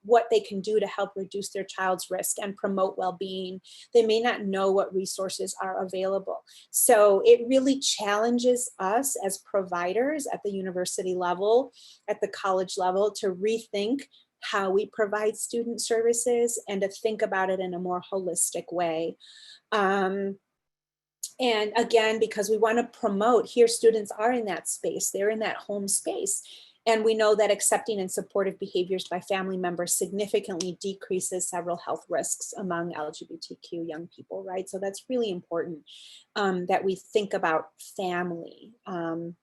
[SPEAKER 3] what they can do to help reduce their child's risk and promote well-being. They may not know what resources are available. So it really challenges us as providers at the university level, at the college level, to rethink how we provide student services and to think about it in a more holistic way. And again, because we want to promote, here students are in that space, they're in that home space. And we know that accepting and supportive behaviors by family members significantly decreases several health risks among LGBTQ young people, right? So that's really important that we think about family and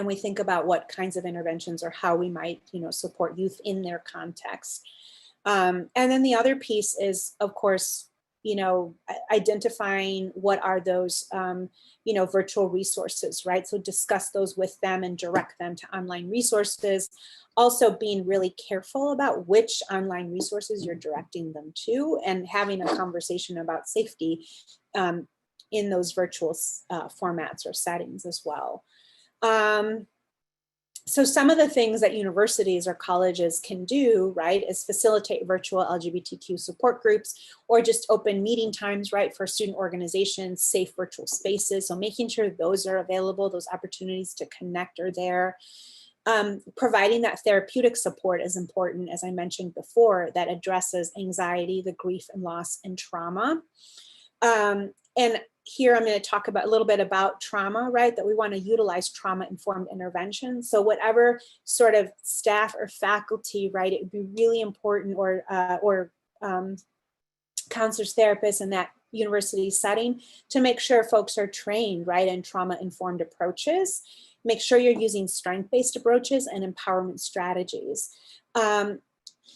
[SPEAKER 3] we think about what kinds of interventions or how we might, support youth in their context. And then the other piece is, of course, identifying what are those, virtual resources, right? So discuss those with them and direct them to online resources. Also being really careful about which online resources you're directing them to and having a conversation about safety in those virtual formats or settings as well. So some of the things that universities or colleges can do, right, is facilitate virtual LGBTQ support groups or just open meeting times, right, for student organizations, safe virtual spaces. So making sure those are available, those opportunities to connect are there. Providing that therapeutic support is important, as I mentioned before, that addresses anxiety, the grief and loss and trauma. And here I'm going to talk about a little bit about trauma, right? That we want to utilize trauma-informed intervention. So whatever sort of staff or faculty, right, it would be really important, or counselors, therapists in that university setting, to make sure folks are trained, right, in trauma-informed approaches. Make sure you're using strength-based approaches and empowerment strategies.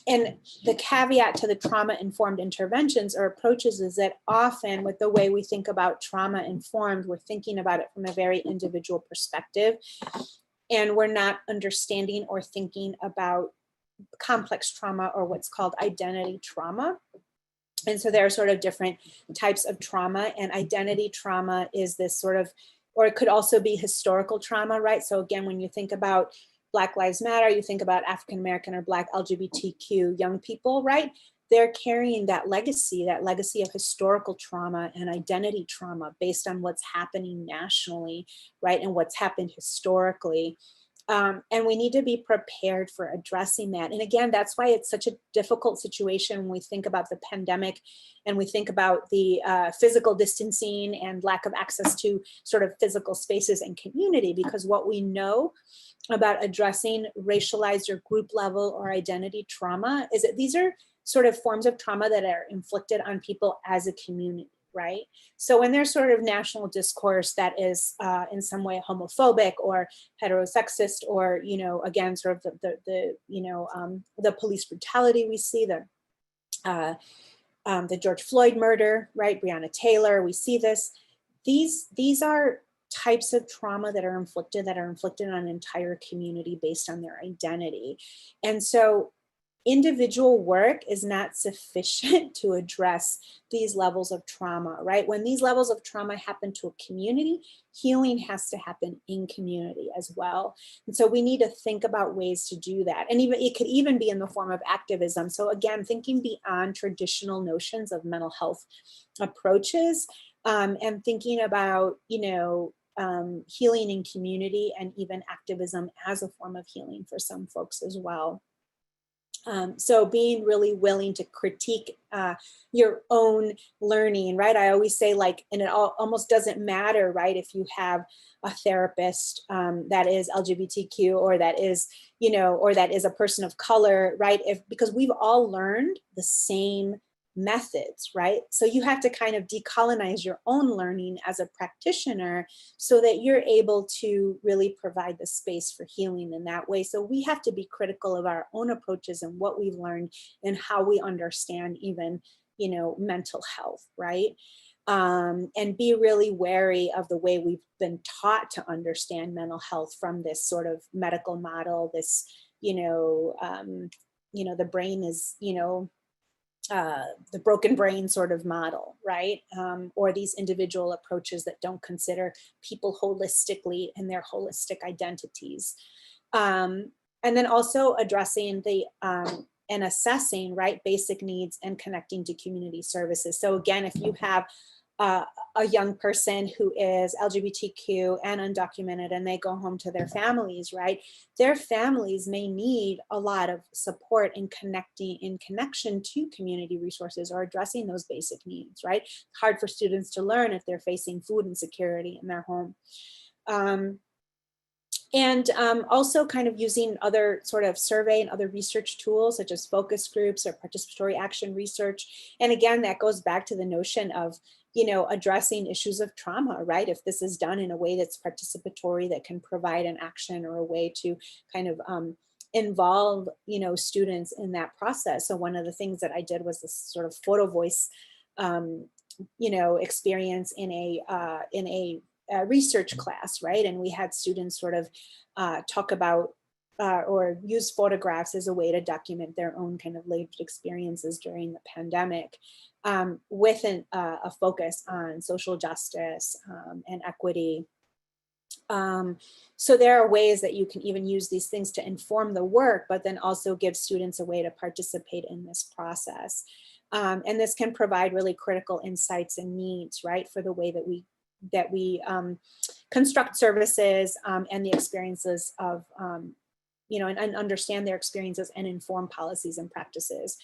[SPEAKER 3] And the caveat to the trauma-informed interventions or approaches is that often with the way we think about trauma-informed, we're thinking about it from a very individual perspective, and we're not understanding or thinking about complex trauma or what's called identity trauma. And so there are sort of different types of trauma, and identity trauma is this sort of, or it could also be historical trauma, right? So again, when you think about Black Lives Matter, you think about African-American or Black LGBTQ young people, right? They're carrying that legacy of historical trauma and identity trauma based on what's happening nationally, right? And what's happened historically. And we need to be prepared for addressing that. And again, that's why it's such a difficult situation when we think about the pandemic and we think about the physical distancing and lack of access to sort of physical spaces and community, because what we know about addressing racialized or group level or identity trauma is that these are sort of forms of trauma that are inflicted on people as a community, right? So when there's sort of national discourse that is in some way homophobic or heterosexist, or, again, sort of the police brutality we see, the George Floyd murder, right? Breonna Taylor, we see this. These are types of trauma that are inflicted on an entire community based on their identity. And so individual work is not sufficient to address these levels of trauma, right? When these levels of trauma happen to a community, healing has to happen in community as well. And so we need to think about ways to do that. And even it could even be in the form of activism. So again, thinking beyond traditional notions of mental health approaches, and thinking about, healing in community and even activism as a form of healing for some folks as well. So being really willing to critique your own learning, right? I always say, and it almost doesn't matter, right? If you have a therapist that is LGBTQ or that is, or that is a person of color, right? Because we've all learned the same methods, right? So you have to kind of decolonize your own learning as a practitioner so that you're able to really provide the space for healing in that way. So we have to be critical of our own approaches and what we've learned and how we understand even, mental health, right? And be really wary of the way we've been taught to understand mental health from this sort of medical model, this, the brain is, the broken brain sort of model, right? Or these individual approaches that don't consider people holistically and their holistic identities. And then also addressing the and assessing, right, basic needs and connecting to community services. So again, if you have a young person who is LGBTQ and undocumented, and they go home to their families, right? Their families may need a lot of support in connection to community resources or addressing those basic needs, right? It's hard for students to learn if they're facing food insecurity in their home. And also kind of using other sort of survey and other research tools such as focus groups or participatory action research. And again, that goes back to the notion of, you know, addressing issues of trauma, right? If this is done in a way that's participatory, that can provide an action or a way to kind of involve, you know, students in that process. So one of the things that I did was this sort of photo voice, you know, experience in a research class, right? And we had students sort of talk about or use photographs as a way to document their own kind of lived experiences during the pandemic, with a focus on social justice and equity. So there are ways that you can even use these things to inform the work, but then also give students a way to participate in this process. And this can provide really critical insights and needs, right, for the way that we construct services and the experiences of, you know, and understand their experiences and inform policies and practices.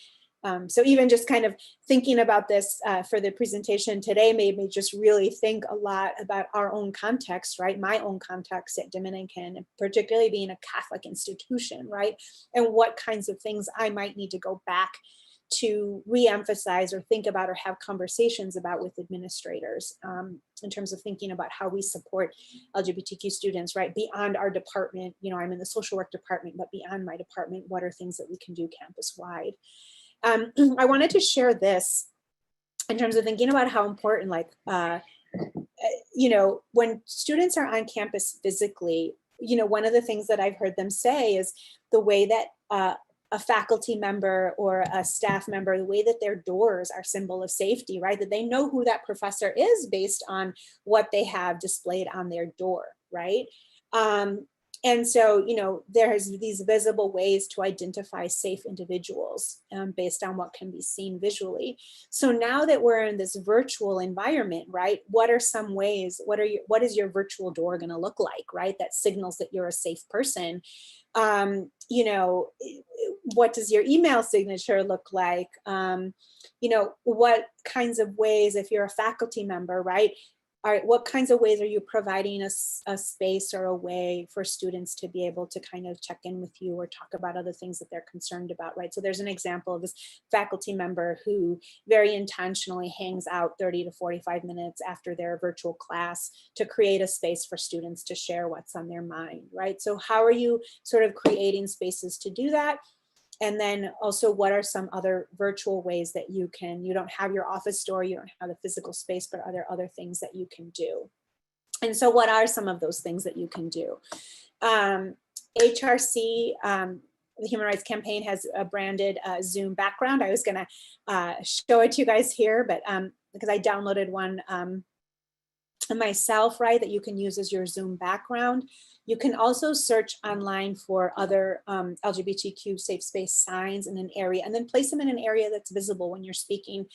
[SPEAKER 3] So even just kind of thinking about this for the presentation today made me just really think a lot about our own context, right? My own context at Dominican, particularly being a Catholic institution, right? And what kinds of things I might need to go back to re-emphasize or think about or have conversations about with administrators in terms of thinking about how we support LGBTQ students, right? Beyond our department, you know, I'm in the social work department, but beyond my department, what are things that we can do campus-wide? I wanted to share this in terms of thinking about how important, like, you know, when students are on campus physically, you know, one of the things that I've heard them say is the way that a faculty member or a staff member, the way that their doors are symbol of safety, right? That they know who that professor is based on what they have displayed on their door, right? And so, you know, there's these visible ways to identify safe individuals based on what can be seen visually. So now that we're in this virtual environment, right, what are some ways, what is your virtual door going to look like, right? That signals that you're a safe person. You know, what does your email signature look like? You know, what kinds of ways, if you're a faculty member, right? What kinds of ways are you providing a space or a way for students to be able to kind of check in with you or talk about other things that they're concerned about, right? So there's an example of this faculty member who very intentionally hangs out 30 to 45 minutes after their virtual class to create a space for students to share what's on their mind, right? So how are you sort of creating spaces to do that? And then also, what are some other virtual ways that you don't have your office door, you don't have the physical space, but are there other things that you can do? And so what are some of those things that you can do? HRC, the Human Rights Campaign, has a branded Zoom background. I was gonna show it to you guys here, but because I downloaded one myself, right, that you can use as your Zoom background. You can also search online for other LGBTQ safe space signs in an area and then place them in an area that's visible when you're speaking.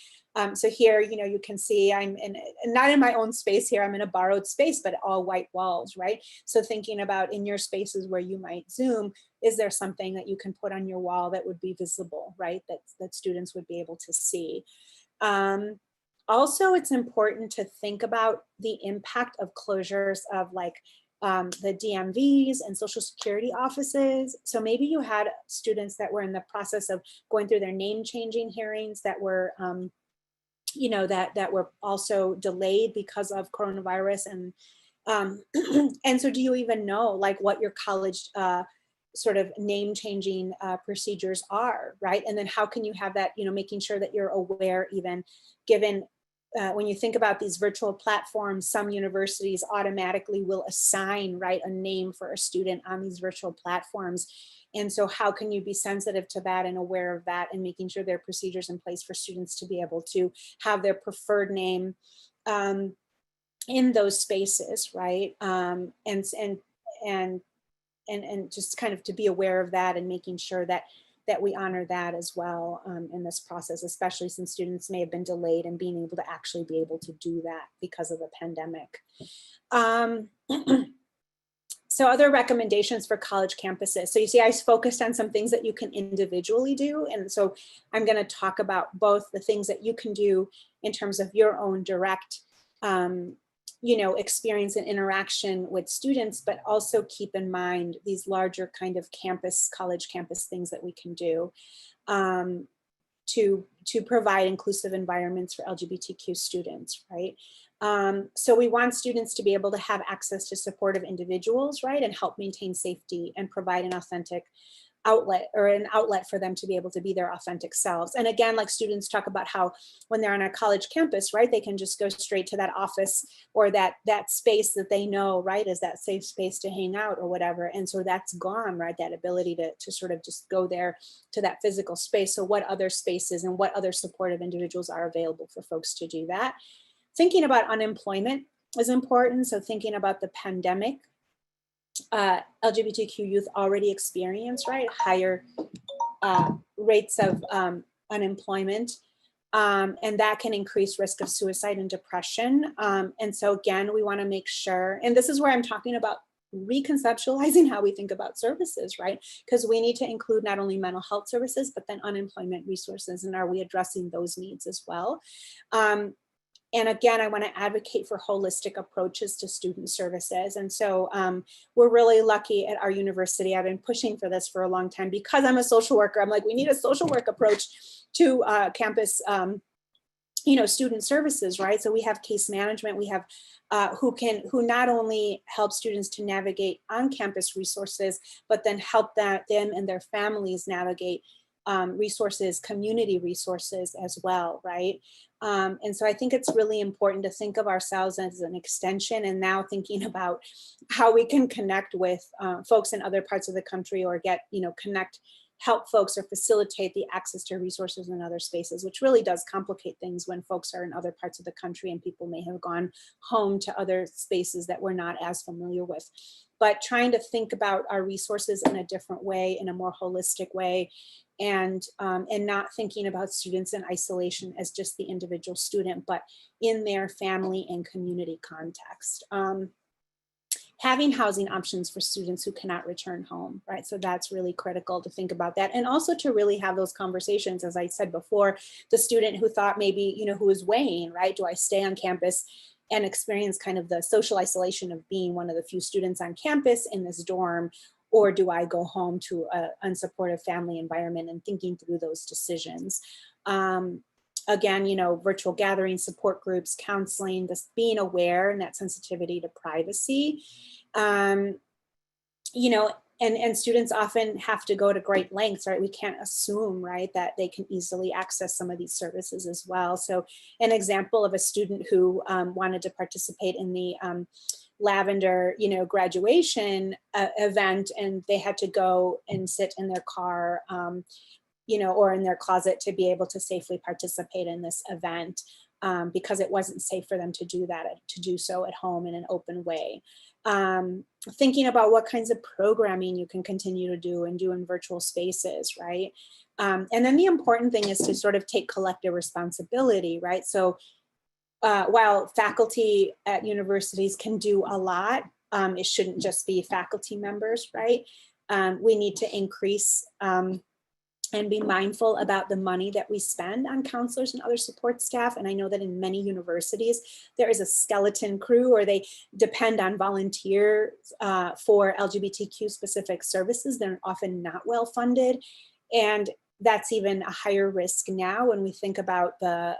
[SPEAKER 3] So here, you know, you can see I'm not in my own space here, I'm in a borrowed space, but all white walls, right? So thinking about in your spaces where you might Zoom, is there something that you can put on your wall that would be visible, right? That students would be able to see. Also, it's important to think about the impact of closures of like the DMVs and Social Security offices. So maybe you had students that were in the process of going through their name changing hearings that were, you know, that were also delayed because of coronavirus. And so do you even know like what your college sort of name changing procedures are, right? And then how can you have that, you know, making sure that you're aware, even given when you think about these virtual platforms, some universities automatically will assign, right, a name for a student on these virtual platforms. And so how can you be sensitive to that and aware of that and making sure there are procedures in place for students to be able to have their preferred name in those spaces, right? And just kind of to be aware of that and making sure that that we honor that as well in this process, especially since students may have been delayed in being able to actually be able to do that because of the pandemic. So other recommendations for college campuses. So you see, I focused on some things that you can individually do. And so I'm going to talk about both the things that you can do in terms of your own direct, experience and interaction with students, but also keep in mind these larger kind of college campus things that we can do to provide inclusive environments for LGBTQ students, right? So we want students to be able to have access to supportive individuals, right? And help maintain safety and provide an authentic outlet or an outlet for them to be able to be their authentic selves. And again, like students talk about how when they're on a college campus, right, they can just go straight to that office or that space that they know, right, is that safe space to hang out or whatever. And so that's gone, right, that ability to sort of just go there to that physical space. So what other spaces and what other supportive individuals are available for folks to do that? Thinking about unemployment is important. So thinking about the pandemic, LGBTQ youth already experience, right, higher rates of unemployment, and that can increase risk of suicide and depression. And so again, we want to make sure, and this is where I'm talking about reconceptualizing how we think about services, right? Because we need to include not only mental health services, but then unemployment resources, and are we addressing those needs as well? And again, I want to advocate for holistic approaches to student services. And so we're really lucky at our university. I've been pushing for this for a long time because I'm a social worker. I'm like, we need a social work approach to campus student services, right? So we have case management, we have who not only help students to navigate on-campus resources, but then help them and their families navigate resources, community resources as well, right? And so I think it's really important to think of ourselves as an extension, and now thinking about how we can connect with folks in other parts of the country, or help folks or facilitate the access to resources in other spaces, which really does complicate things when folks are in other parts of the country and people may have gone home to other spaces that we're not as familiar with. But trying to think about our resources in a different way, in a more holistic way, and not thinking about students in isolation as just the individual student, but in their family and community context. Having housing options for students who cannot return home, right? So that's really critical to think about that. And also to really have those conversations, as I said before, the student who thought maybe, who is weighing, right? Do I stay on campus and experience kind of the social isolation of being one of the few students on campus in this dorm, or do I go home to an unsupportive family environment, and thinking through those decisions. Again, virtual gatherings, support groups, counseling, this being aware and that sensitivity to privacy. And students often have to go to great lengths, right? We can't assume, right, that they can easily access some of these services as well. So an example of a student who wanted to participate in the Lavender, graduation event, and they had to go and sit in their car, or in their closet to be able to safely participate in this event, because it wasn't safe for them to do so at home in an open way. Thinking about what kinds of programming you can continue to do in virtual spaces, right? And then the important thing is to sort of take collective responsibility, right? So while faculty at universities can do a lot, it shouldn't just be faculty members, right? We need to increase and be mindful about the money that we spend on counselors and other support staff. And I know that in many universities, there is a skeleton crew, or they depend on volunteers for LGBTQ specific services. They're often not well funded. And that's even a higher risk now when we think about the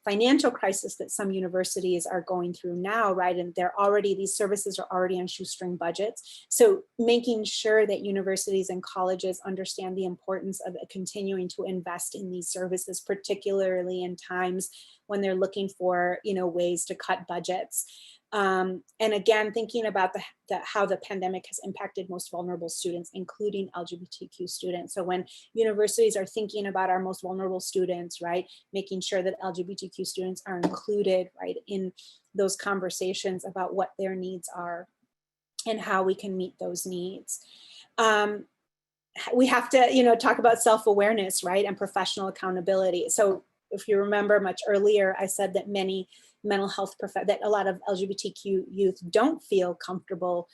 [SPEAKER 3] financial crisis that some universities are going through now, right? And these services are already on shoestring budgets. So making sure that universities and colleges understand the importance of continuing to invest in these services, particularly in times when they're looking for, ways to cut budgets. And again, thinking about how the pandemic has impacted most vulnerable students, including LGBTQ students. So when universities are thinking about our most vulnerable students, right, making sure that LGBTQ students are included, right, in those conversations about what their needs are and how we can meet those needs. we have to, talk about self-awareness, right? And professional accountability. So if you remember much earlier, I said that many mental health that a lot of LGBTQ youth don't feel comfortable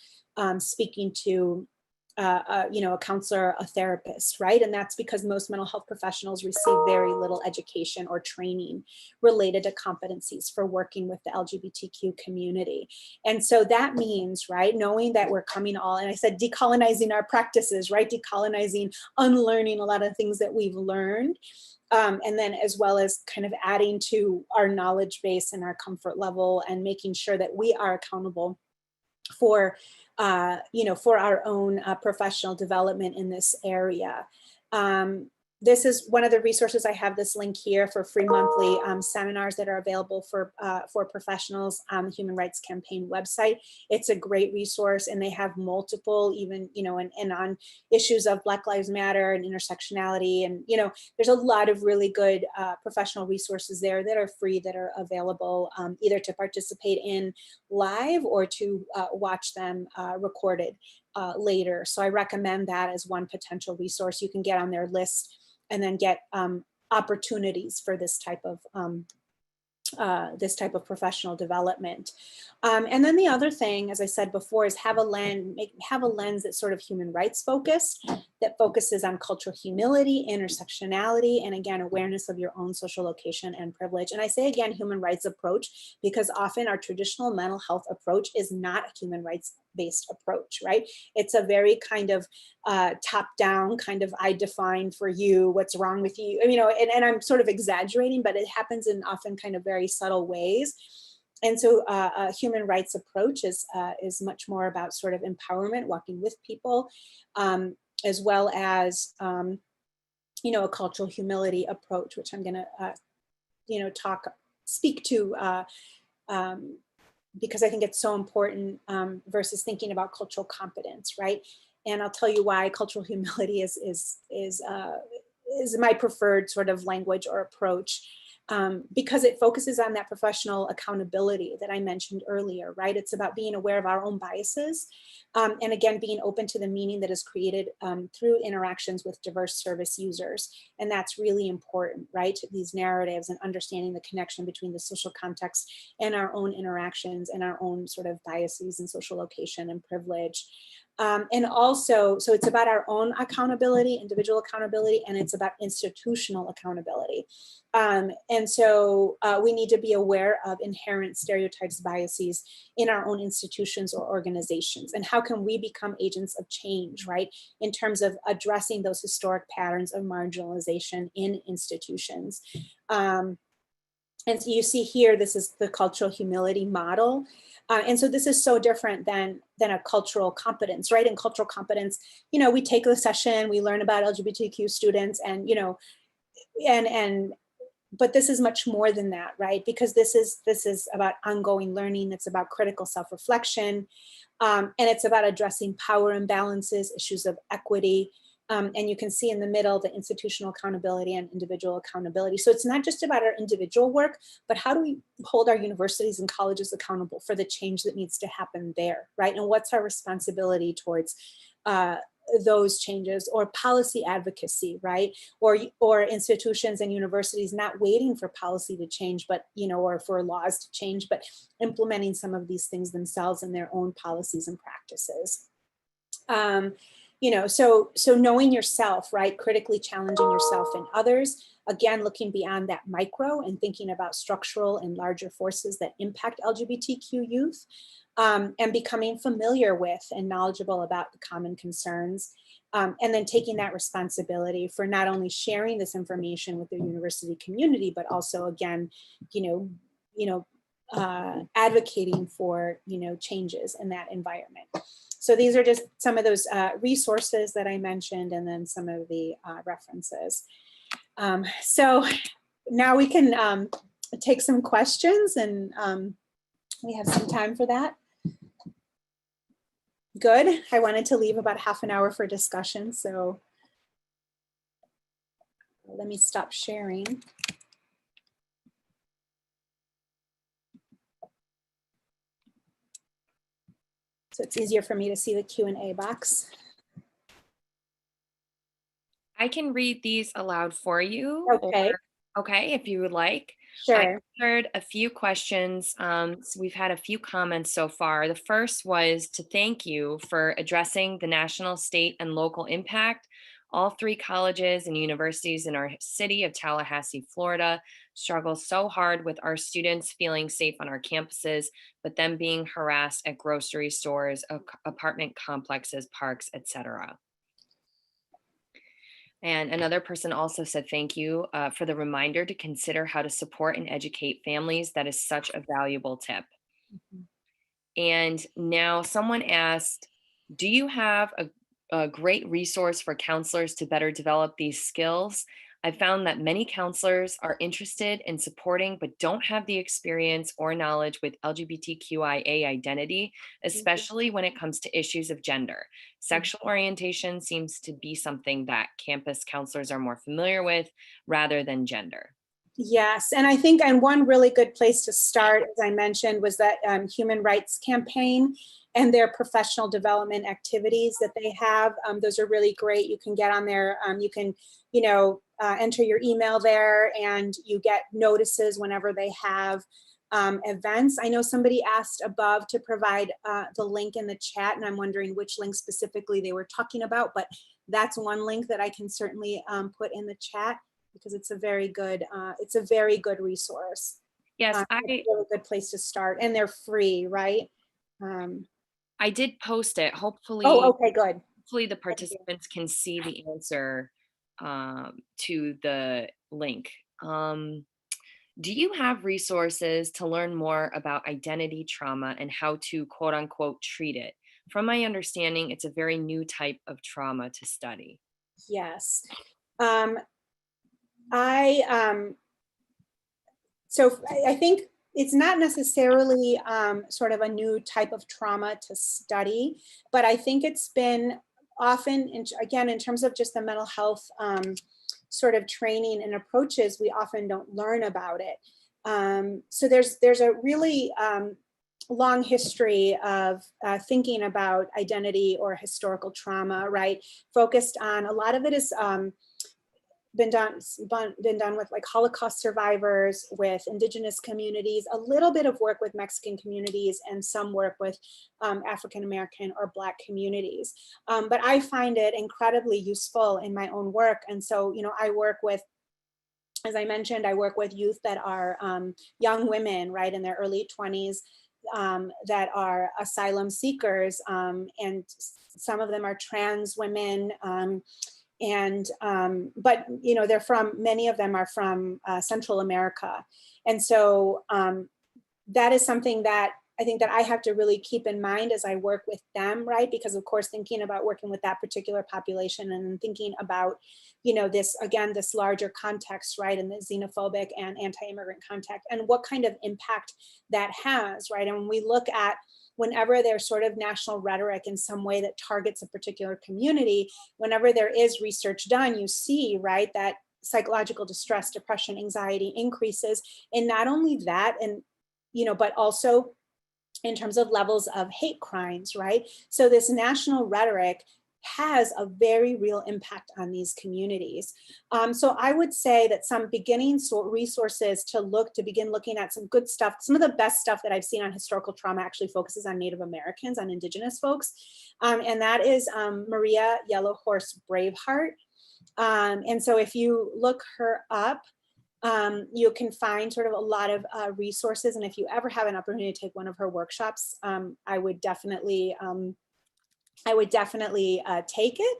[SPEAKER 3] speaking to a counselor, a therapist, right? And that's because most mental health professionals receive very little education or training related to competencies for working with the LGBTQ community. And so that means, right, knowing that we're coming all, and I said decolonizing our practices, right? Decolonizing, unlearning a lot of things that we've learned. And then as well as kind of adding to our knowledge base and our comfort level and making sure that we are accountable for for our own professional development in this area. This is one of the resources. I have this link here for free monthly seminars that are available for professionals on the Human Rights Campaign website. It's a great resource, and they have multiple, even, and on issues of Black Lives Matter and intersectionality. And, there's a lot of really good professional resources there that are free, that are available either to participate in live or to watch them recorded later. So I recommend that as one potential resource. You can get on their list and then get opportunities for this type of professional development. And then the other thing, as I said before, is have a lens that's sort of human rights focused, that focuses on cultural humility, intersectionality, and again, awareness of your own social location and privilege. And I say again, human rights approach, because often our traditional mental health approach is not a human rights based approach, right? It's a very kind of top down kind of, I define for you what's wrong with you, and I'm sort of exaggerating, but it happens in often kind of very subtle ways. And so a human rights approach is much more about sort of empowerment, walking with people, as well as, a cultural humility approach, which I'm gonna, speak to, because I think it's so important versus thinking about cultural competence, right? And I'll tell you why cultural humility is my preferred sort of language or approach, because it focuses on that professional accountability that I mentioned earlier, right? It's about being aware of our own biases, and again, being open to the meaning that is created through interactions with diverse service users. And that's really important, right? These narratives and understanding the connection between the social context and our own interactions and our own sort of biases and social location and privilege. And also, so it's about our own accountability, individual accountability, and it's about institutional accountability. And so we need to be aware of inherent stereotypes, biases in our own institutions or organizations. And how can we become agents of change, right? In terms of addressing those historic patterns of marginalization in institutions. And so you see here, this is the cultural humility model. And so this is so different than a cultural competence, right? In cultural competence, we take the session, we learn about LGBTQ students, and but this is much more than that, right? Because this is about ongoing learning. It's about critical self-reflection, and it's about addressing power imbalances, issues of equity. And you can see in the middle the institutional accountability and individual accountability. So it's not just about our individual work, but how do we hold our universities and colleges accountable for the change that needs to happen there, right? And what's our responsibility towards those changes, or policy advocacy, right? Or institutions and universities not waiting for policy to change, but, or for laws to change, but implementing some of these things themselves in their own policies and practices. So knowing yourself, right? Critically challenging yourself and others, again, looking beyond that micro and thinking about structural and larger forces that impact LGBTQ youth, and becoming familiar with and knowledgeable about the common concerns, and then taking that responsibility for not only sharing this information with the university community, but also, again, advocating for, changes in that environment. So these are just some of those resources that I mentioned, and then some of the references. So now we can take some questions, and we have some time for that. Good. I wanted to leave about half an hour for discussion, so let me stop sharing. So it's easier for me to see the Q&A box.
[SPEAKER 2] I can read these aloud for you, or
[SPEAKER 3] Okay,
[SPEAKER 2] okay, if you would like. I
[SPEAKER 3] sure.
[SPEAKER 2] answered a few questions. So we've had a few comments so far. The first was to thank you for addressing the national, state, and local impact. All three colleges and universities in our city of Tallahassee, Florida, struggle so hard with our students feeling safe on our campuses, but them being harassed at grocery stores, apartment complexes, parks, etc. And another person also said, thank you for the reminder to consider how to support and educate families. That is such a valuable tip.
[SPEAKER 3] Mhm.
[SPEAKER 2] And now someone asked, do you have a great resource for counselors to better develop these skills? I found that many counselors are interested in supporting, but don't have the experience or knowledge with LGBTQIA identity, especially when it comes to issues of gender. Sexual orientation seems to be something that campus counselors are more familiar with rather than gender.
[SPEAKER 3] Yes, and I think, and one really good place to start, as I mentioned, was that human rights campaign and their professional development activities that they have. Those are really great. You can get on there. You can, enter your email there, and you get notices whenever they have events. I know somebody asked above to provide the link in the chat, and I'm wondering which link specifically they were talking about, but that's one link that I can certainly put in the chat, because it's a very good resource.
[SPEAKER 2] Yes,
[SPEAKER 3] It's a really good place to start, and they're free, right?
[SPEAKER 2] I did post it.
[SPEAKER 3] Oh, okay, good.
[SPEAKER 2] Hopefully the participants can see the answer to the link. Do you have resources to learn more about identity trauma and how to quote unquote treat it? From my understanding, it's a very new type of trauma to study.
[SPEAKER 3] Yes. Um, I so I think it's not necessarily sort of a new type of trauma to study, but I think it's been often, again, in terms of just the mental health sort of training and approaches, we often don't learn about it. So there's a really long history of thinking about identity or historical trauma, right? Focused on, a lot of it is been done with like Holocaust survivors, with indigenous communities, a little bit of work with Mexican communities, and some work with African American or Black communities. But I find it incredibly useful in my own work. And so, I work with, as I mentioned, I work with youth that are young women, right, in their early 20s, that are asylum seekers, and some of them are trans women. But they're from, many of them are from Central America. And so that is something that I think that I have to really keep in mind as I work with them, right? Because of course, thinking about working with that particular population and thinking about, this, again, this larger context, right? And the xenophobic and anti-immigrant context, and what kind of impact that has, right? And when we look at, whenever there's sort of national rhetoric in some way that targets a particular community, whenever there is research done, you see, right, that psychological distress, depression, anxiety increases. And not only that, and but also in terms of levels of hate crimes, right? So this national rhetoric has a very real impact on these communities. So I would say that some beginning resources to begin looking at some good stuff. Some of the best stuff that I've seen on historical trauma actually focuses on Native Americans, on indigenous folks. And that is Maria Yellowhorse Braveheart. And so if you look her up, you can find sort of a lot of resources. And if you ever have an opportunity to take one of her workshops, I would definitely take it,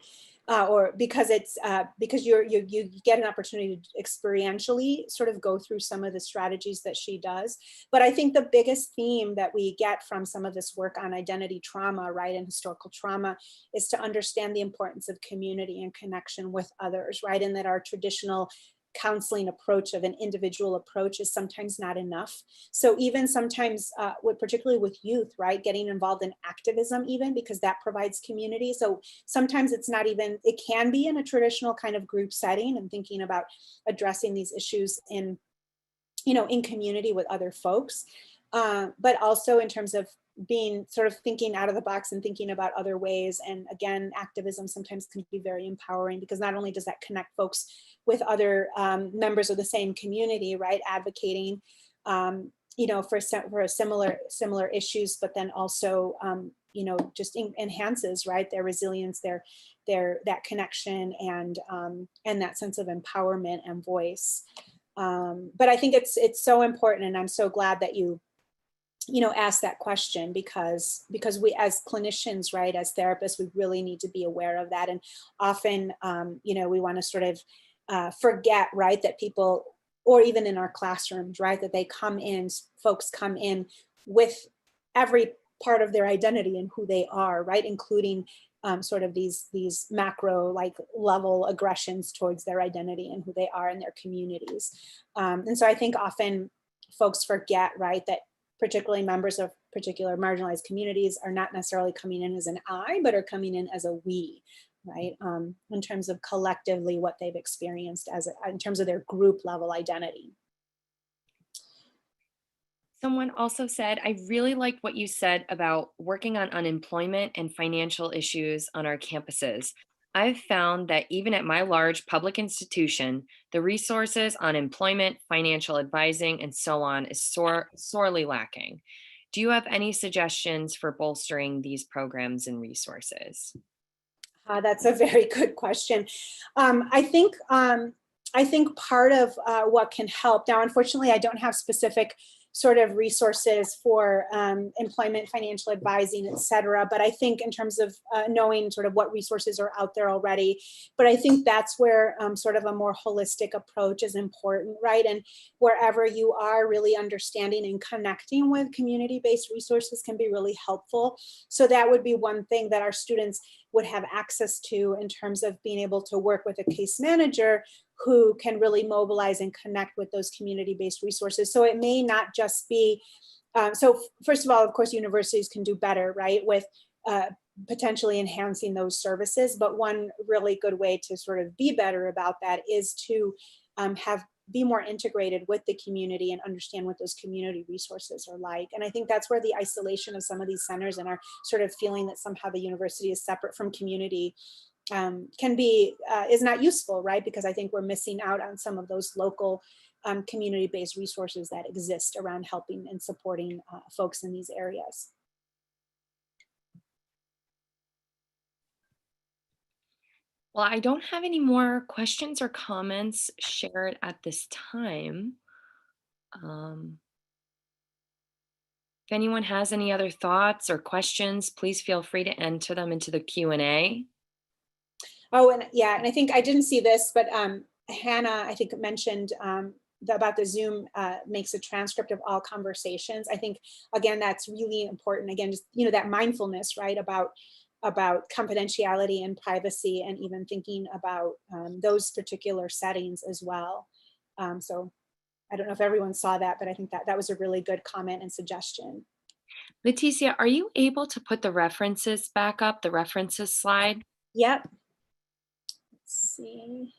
[SPEAKER 3] or because it's because you get an opportunity to experientially sort of go through some of the strategies that she does. But I think the biggest theme that we get from some of this work on identity trauma, right, and historical trauma, is to understand the importance of community and connection with others, right, and that our traditional counseling approach of an individual approach is sometimes not enough. So even sometimes, particularly with youth, right, getting involved in activism, even, because that provides community. So sometimes it's not even, it can be in a traditional kind of group setting and thinking about addressing these issues in, in community with other folks. But also in terms of being sort of thinking out of the box and thinking about other ways. And again, activism sometimes can be very empowering, because not only does that connect folks with other members of the same community, right, advocating, you know, for similar issues, but then also, you know, just enhances, right, their resilience, their that connection, and that sense of empowerment and voice. But I think it's so important, and I'm so glad that you know, ask that question, because we as clinicians, right, as therapists, we really need to be aware of that. And often, you know, we want to sort of forget, right, that people, or even in our classrooms, right, that folks come in with every part of their identity and who they are, right, including sort of these macro, like, level aggressions towards their identity and who they are in their communities. And so I think often folks forget, right, that particularly members of particular marginalized communities are not necessarily coming in as an I, but are coming in as a we, right? In terms of collectively what they've experienced in terms of their group level identity.
[SPEAKER 2] Someone also said, I really liked what you said about working on unemployment and financial issues on our campuses. I've found that even at my large public institution, the resources on employment, financial advising, and so on is sorely lacking. Do you have any suggestions for bolstering these programs and resources?
[SPEAKER 3] That's a very good question. I think part of what can help now, unfortunately, I don't have specific sort of resources for employment, financial advising, et cetera. But I think in terms of knowing sort of what resources are out there already, but I think that's where sort of a more holistic approach is important, right? And wherever you are, really understanding and connecting with community-based resources can be really helpful. So that would be one thing that our students would have access to, in terms of being able to work with a case manager who can really mobilize and connect with those community-based resources. So it may not just be, so first of all, of course, universities can do better, right, with potentially enhancing those services. But one really good way to sort of be better about that is to be more integrated with the community and understand what those community resources are like. And I think that's where the isolation of some of these centers and our sort of feeling that somehow the university is separate from community can be, is not useful, right? Because I think we're missing out on some of those local community-based resources that exist around helping and supporting folks in these areas.
[SPEAKER 2] Well, I don't have any more questions or comments shared at this time. If anyone has any other thoughts or questions, please feel free to enter them into the Q&A.
[SPEAKER 3] Oh, and yeah, and I think I didn't see this, but Hannah, I think, mentioned about the Zoom makes a transcript of all conversations. I think, again, that's really important. Again, just, you know, that mindfulness, right, about confidentiality and privacy, and even thinking about those particular settings as well. So I don't know if everyone saw that, but I think that was a really good comment and suggestion.
[SPEAKER 2] Leticia, are you able to put the references back up, the references slide?
[SPEAKER 3] Yep. Let's see.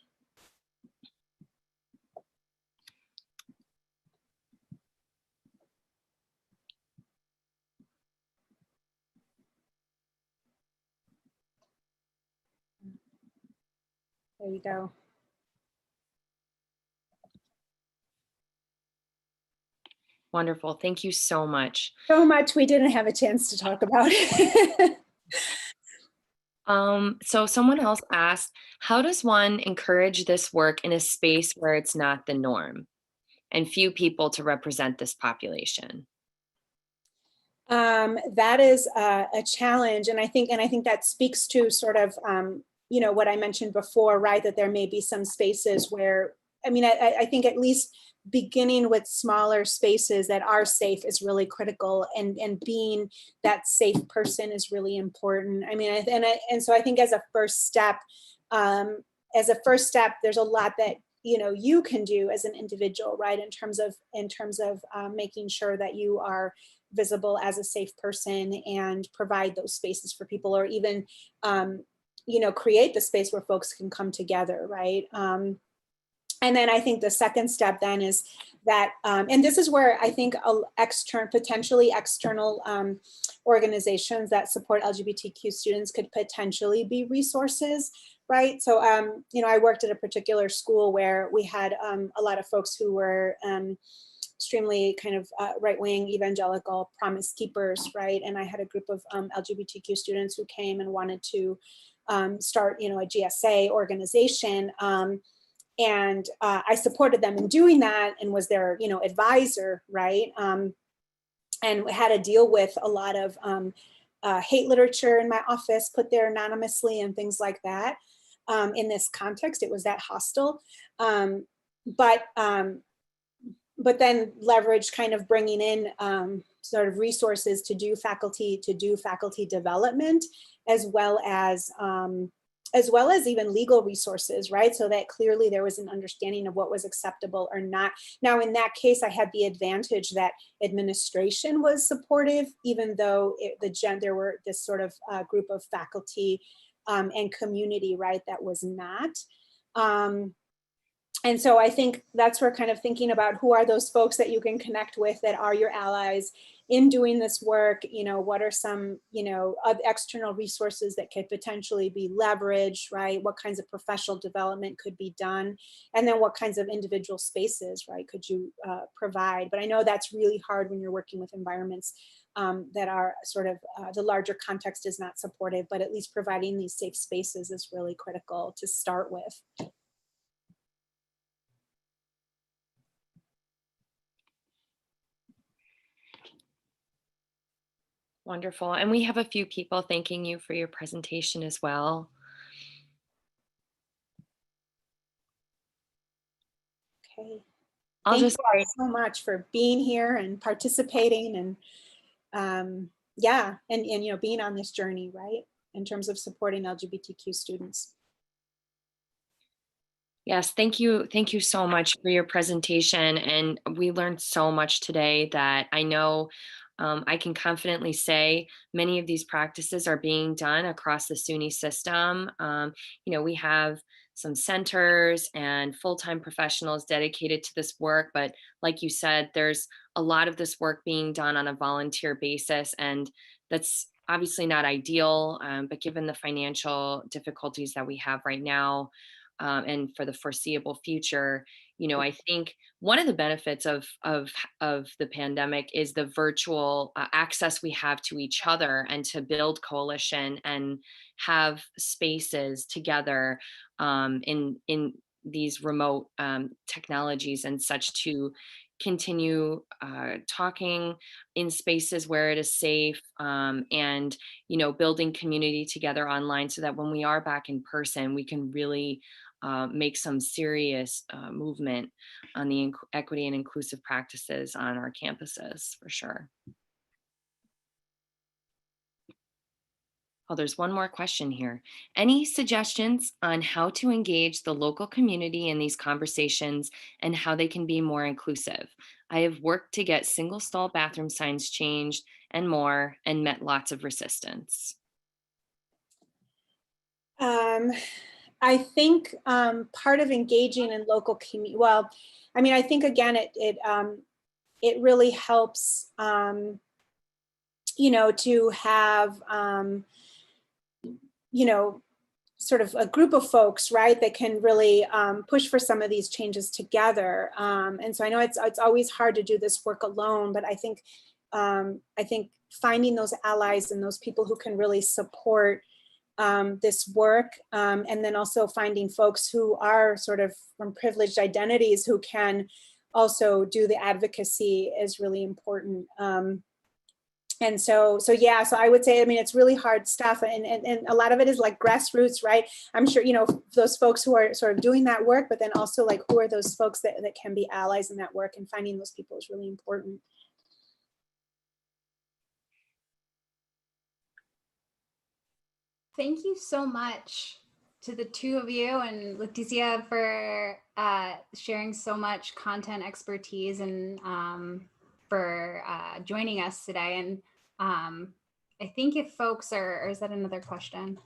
[SPEAKER 3] There you go.
[SPEAKER 2] Wonderful. Thank you so much.
[SPEAKER 3] So much we didn't have a chance to talk about.
[SPEAKER 2] So someone else asked, how does one encourage this work in a space where it's not the norm and few people to represent this population?
[SPEAKER 3] That is a challenge, and I think that speaks to sort of you know, what I mentioned before, right? That there may be some spaces where, I mean, I think at least beginning with smaller spaces that are safe is really critical, and being that safe person is really important. I mean, and so I think as a first step, there's a lot that, you know, you can do as an individual, right? In terms of making sure that you are visible as a safe person and provide those spaces for people, or even, you know, create the space where folks can come together, right? And then I think the second step then is that, and this is where I think potentially external organizations that support LGBTQ students could potentially be resources, right? So, I worked at a particular school where we had a lot of folks who were extremely kind of right-wing evangelical promise keepers, right? And I had a group of LGBTQ students who came and wanted to start, a GSA organization. And I supported them in doing that and was their, advisor, right? And had to deal with a lot of hate literature in my office, put there anonymously and things like that. In this context, it was that hostile. But then leverage kind of bringing in sort of resources to do faculty development, as well as even legal resources, right? So that clearly there was an understanding of what was acceptable or not. Now, in that case, I had the advantage that administration was supportive, even though there were this sort of group of faculty and community, right, that was not. And so I think that's where kind of thinking about who are those folks that you can connect with that are your allies in doing this work, what are some, external resources that could potentially be leveraged, right? What kinds of professional development could be done? And then what kinds of individual spaces, right, could you provide? But I know that's really hard when you're working with environments that are sort of, the larger context is not supportive, but at least providing these safe spaces is really critical to start with.
[SPEAKER 2] Wonderful. And we have a few people thanking you for your presentation as well.
[SPEAKER 3] Okay.
[SPEAKER 2] Thank
[SPEAKER 3] you all so much for being here and participating and being on this journey, right? In terms of supporting LGBTQ students.
[SPEAKER 2] Yes, thank you. Thank you so much for your presentation. And we learned so much today that I know I can confidently say many of these practices are being done across the SUNY system. We have some centers and full-time professionals dedicated to this work, but like you said, there's a lot of this work being done on a volunteer basis, and that's obviously not ideal, but given the financial difficulties that we have right now, and for the foreseeable future, I think one of the benefits of the pandemic is the virtual access we have to each other and to build coalition and have spaces together in these remote technologies and such to continue talking in spaces where it is safe, and building community together online so that when we are back in person we can really make some serious movement on the equity and inclusive practices on our campuses, for sure. Oh, there's one more question here. Any suggestions on how to engage the local community in these conversations and how they can be more inclusive? I have worked to get single stall bathroom signs changed and more, and met lots of resistance.
[SPEAKER 3] I think part of engaging in local community, well, I mean, I think again, it really helps, to have, sort of a group of folks, right, that can really push for some of these changes together. And so I know it's always hard to do this work alone, but I think finding those allies and those people who can really support this work, and then also finding folks who are sort of from privileged identities who can also do the advocacy is really important. And so I would say, I mean, it's really hard stuff, and a lot of it is like grassroots, right? I'm sure, those folks who are sort of doing that work, but then also like, who are those folks that can be allies in that work, and finding those people is really important.
[SPEAKER 1] Thank you so much to the two of you and Leticia for sharing so much content expertise and for joining us today. And I think if folks are, or is that another question?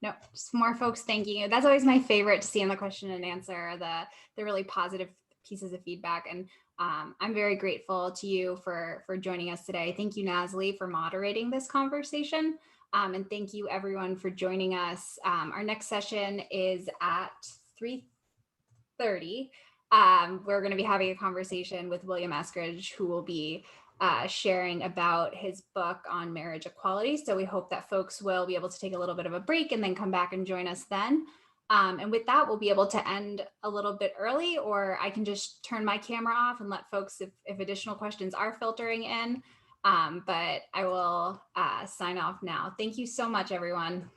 [SPEAKER 1] No, just more folks thanking you. That's always my favorite to see in the question and answer, the really positive pieces of feedback. And I'm very grateful to you for joining us today. Thank you, Nazely, for moderating this conversation. And thank you everyone for joining us. Our next session is at 3:30. We're going to be having a conversation with William Eskridge, who will be sharing about his book on marriage equality. So we hope that folks will be able to take a little bit of a break and then come back and join us then. And with that, we'll be able to end a little bit early, or I can just turn my camera off and let folks, if additional questions are filtering in. But I will sign off now. Thank you so much, everyone.